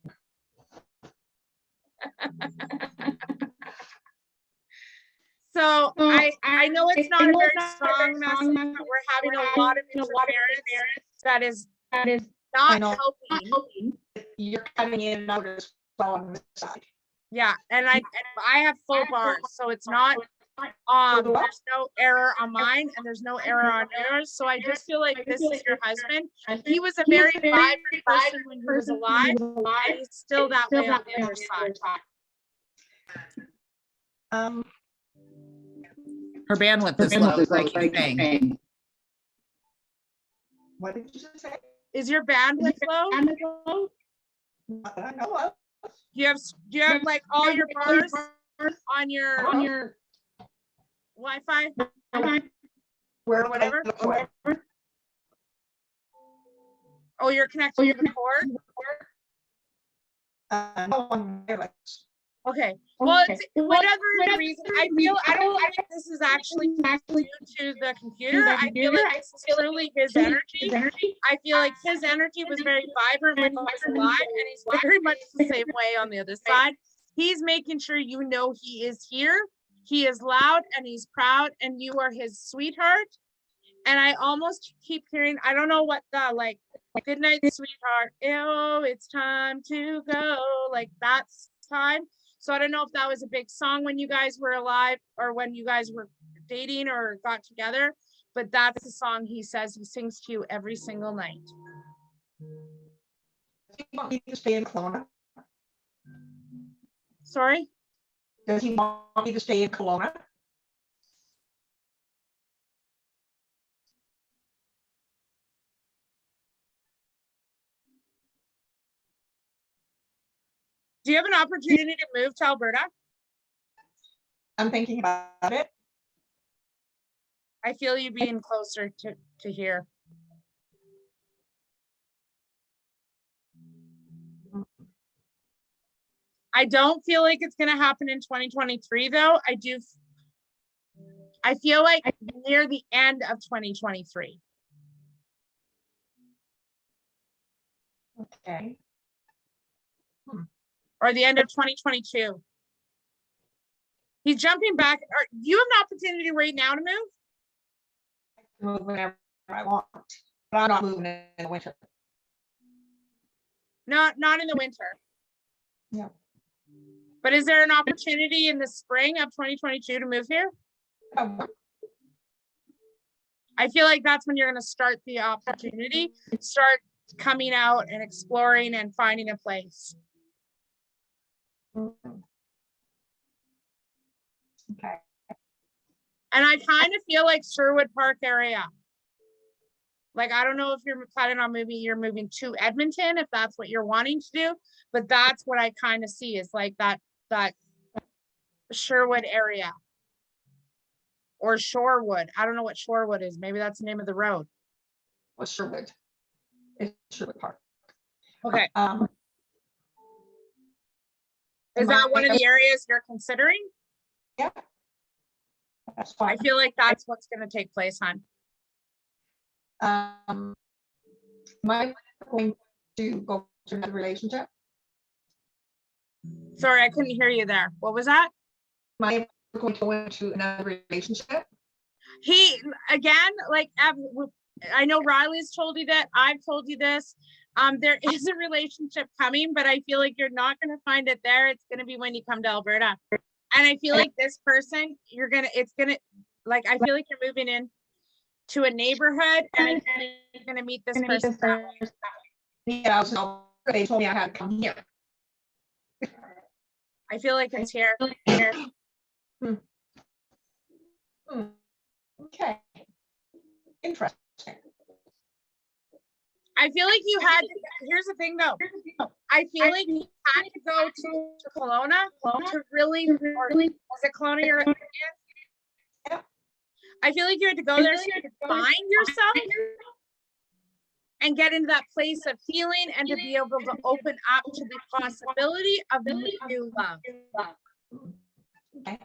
So I know it's not a very strong message, but we're having a lot of interference that is not helping. You're coming in and out as well on this side. Yeah, and I have full bars, so it's not there's no error on mine and there's no error on yours. So I just feel like this is your husband. He was a very vibrant person when he was alive, and he's still that way on the other side. Her bandwidth is low, like you're saying. What did you just say? Is your bandwidth low? Not that I know of. Do you have like all your bars on your Wi-Fi? Where Whatever. Oh, you're connected to the cord? No one wireless. Okay, well, it's whatever the reason, I don't think this is actually due to the computer. I feel like this is truly his energy. I feel like his energy was very vibrant when he was alive, and he's very much the same way on the other side. He's making sure you know he is here. He is loud and he's proud, and you are his sweetheart. And I almost keep hearing, I don't know what the like, good night, sweetheart. Oh, it's time to go. Like that's time. So I don't know if that was a big song when you guys were alive or when you guys were dating or got together, but that's the song he says he sings to you every single night. Does he want me to stay in Kelowna? Sorry? Does he want me to stay in Kelowna? Do you have an opportunity to move to Alberta? I'm thinking about it. I feel you being closer to here. I don't feel like it's going to happen in 2023 though. I feel like near the end of 2023. Okay. Or the end of 2022. He's jumping back. Do you have an opportunity right now to move? Move whenever I want, but I'm not moving in the winter. Not in the winter. Yeah. But is there an opportunity in the spring of 2022 to move here? I feel like that's when you're going to start the opportunity, start coming out and exploring and finding a place. Okay. And I kind of feel like Sherwood Park area. Like, I don't know if you're planning on moving, you're moving to Edmonton, if that's what you're wanting to do, but that's what I kind of see is like that Sherwood area. Or Shorewood. I don't know what Shorewood is. Maybe that's the name of the road. Well, Sherwood. It's Sherwood Park. Okay. Is Am that I- one of the areas you're considering? Yeah. That's I fine. feel like that's what's going to take place, hon. Am I going to go to another relationship? Sorry, I couldn't hear you there. What was that? Am I going to go into another relationship? He, again, like, I know Riley's told you that. I've told you this. There is a relationship coming, but I feel like you're not going to find it there. It's going to be when you come to Alberta. And I feel like this person, I feel like you're moving in to a neighborhood and you're going to meet this person that way. Yeah, so they told me I had to come here. I feel like it's here. Okay. Interesting. I feel like you had to, here's the thing though. I feel like you had to go to Kelowna to really, or is it Kelowna you're in? Yeah. I feel like you had to go there so you could find yourself and get into that place of healing and to be able to open up to the possibility of new love. Okay.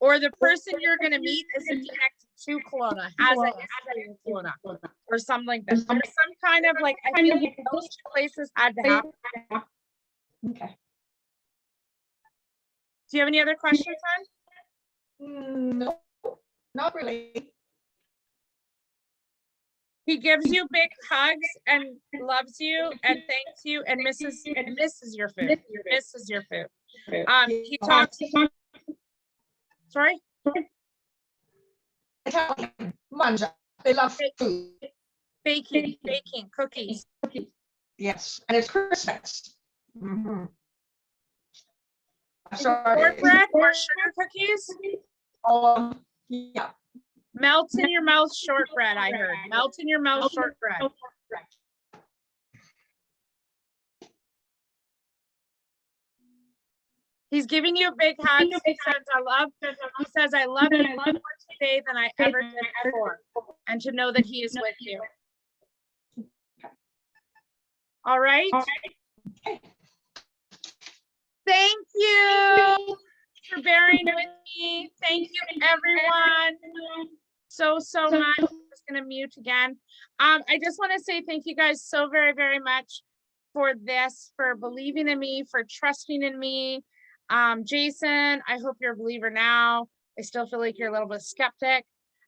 Or the person you're going to meet isn't connected to Kelowna, has a history in Kelowna, or something like that. There's some kind of like, I feel like those two places had to happen. Okay. Do you have any other questions, hon? No, not really. He gives you big hugs and loves you and thanks you and misses your food. Misses your food. He talks. Sorry? Italian, mangia. They love food. Baking, cookies. Yes, and it's Christmas. Mhm. Shortbread or sugar cookies? Yeah. Melt in your mouth shortbread, I heard. Melt in your mouth shortbread. He's giving you a big hug. He says, I love you more today than I ever did before. And to know that he is with you. All right. Thank you for bearing with me. Thank you, everyone. So much. I'm just gonna mute again. I just want to say thank you guys so very, very much for this, for believing in me, for trusting in me. Jason, I hope you're a believer now. I still feel like you're a little bit skeptic.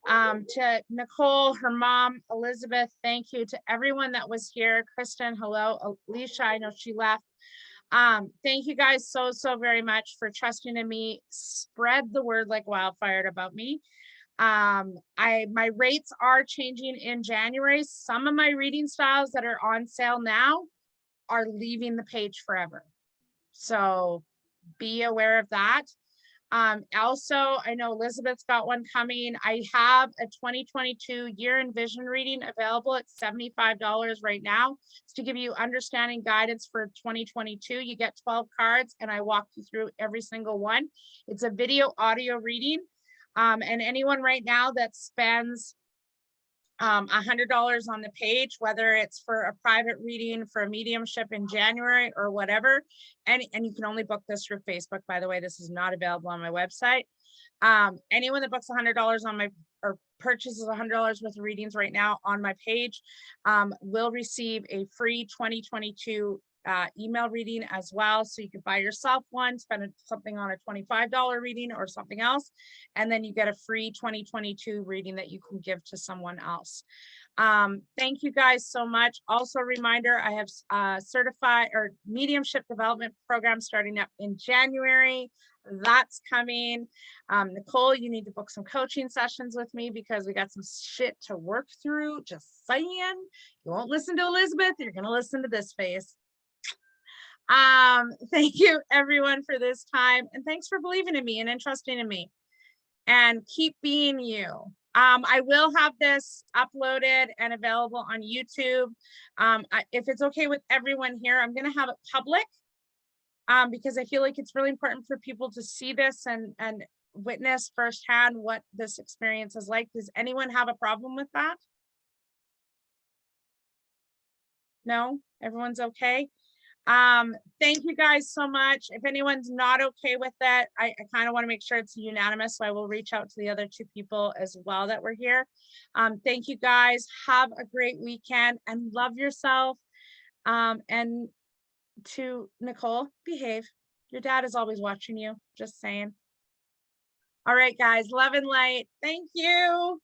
To Nicole, her mom, Elizabeth, thank you. To everyone that was here. Kristen, hello. Alicia, I know she left. Thank you guys so very much for trusting in me. Spread the word like wildfire about me. My rates are changing in January. Some of my reading styles that are on sale now are leaving the page forever. So be aware of that. Also, I know Elizabeth's got one coming. I have a 2022 year in vision reading available at $75 right now. It's to give you understanding guidance for 2022. You get 12 cards and I walk you through every single one. It's a video audio reading. And anyone right now that spends $100 on the page, whether it's for a private reading, for a mediumship in January or whatever, and you can only book this through Facebook, by the way. This is not available on my website. Anyone that books $100 on my, or purchases $100 worth of readings right now on my page, will receive a free 2022 email reading as well. So you could buy yourself one, spend something on a $25 reading or something else. And then you get a free 2022 reading that you can give to someone else. Thank you guys so much. Also a reminder, I have certified or mediumship development program starting up in January. That's coming. Nicole, you need to book some coaching sessions with me because we got some shit to work through. Just saying. You won't listen to Elizabeth, you're gonna listen to this face. Thank you everyone for this time, and thanks for believing in me and entrusting in me. And keep being you. I will have this uploaded and available on YouTube. If it's okay with everyone here, I'm gonna have it public. Because I feel like it's really important for people to see this and witness firsthand what this experience is like. Does anyone have a problem with that? No, everyone's okay. Thank you guys so much. If anyone's not okay with that, I kind of want to make sure it's unanimous, so I will reach out to the other two people as well that were here. Thank you guys. Have a great weekend and love yourself. And to Nicole, behave. Your dad is always watching you, just saying. All right, guys, love and light. Thank you.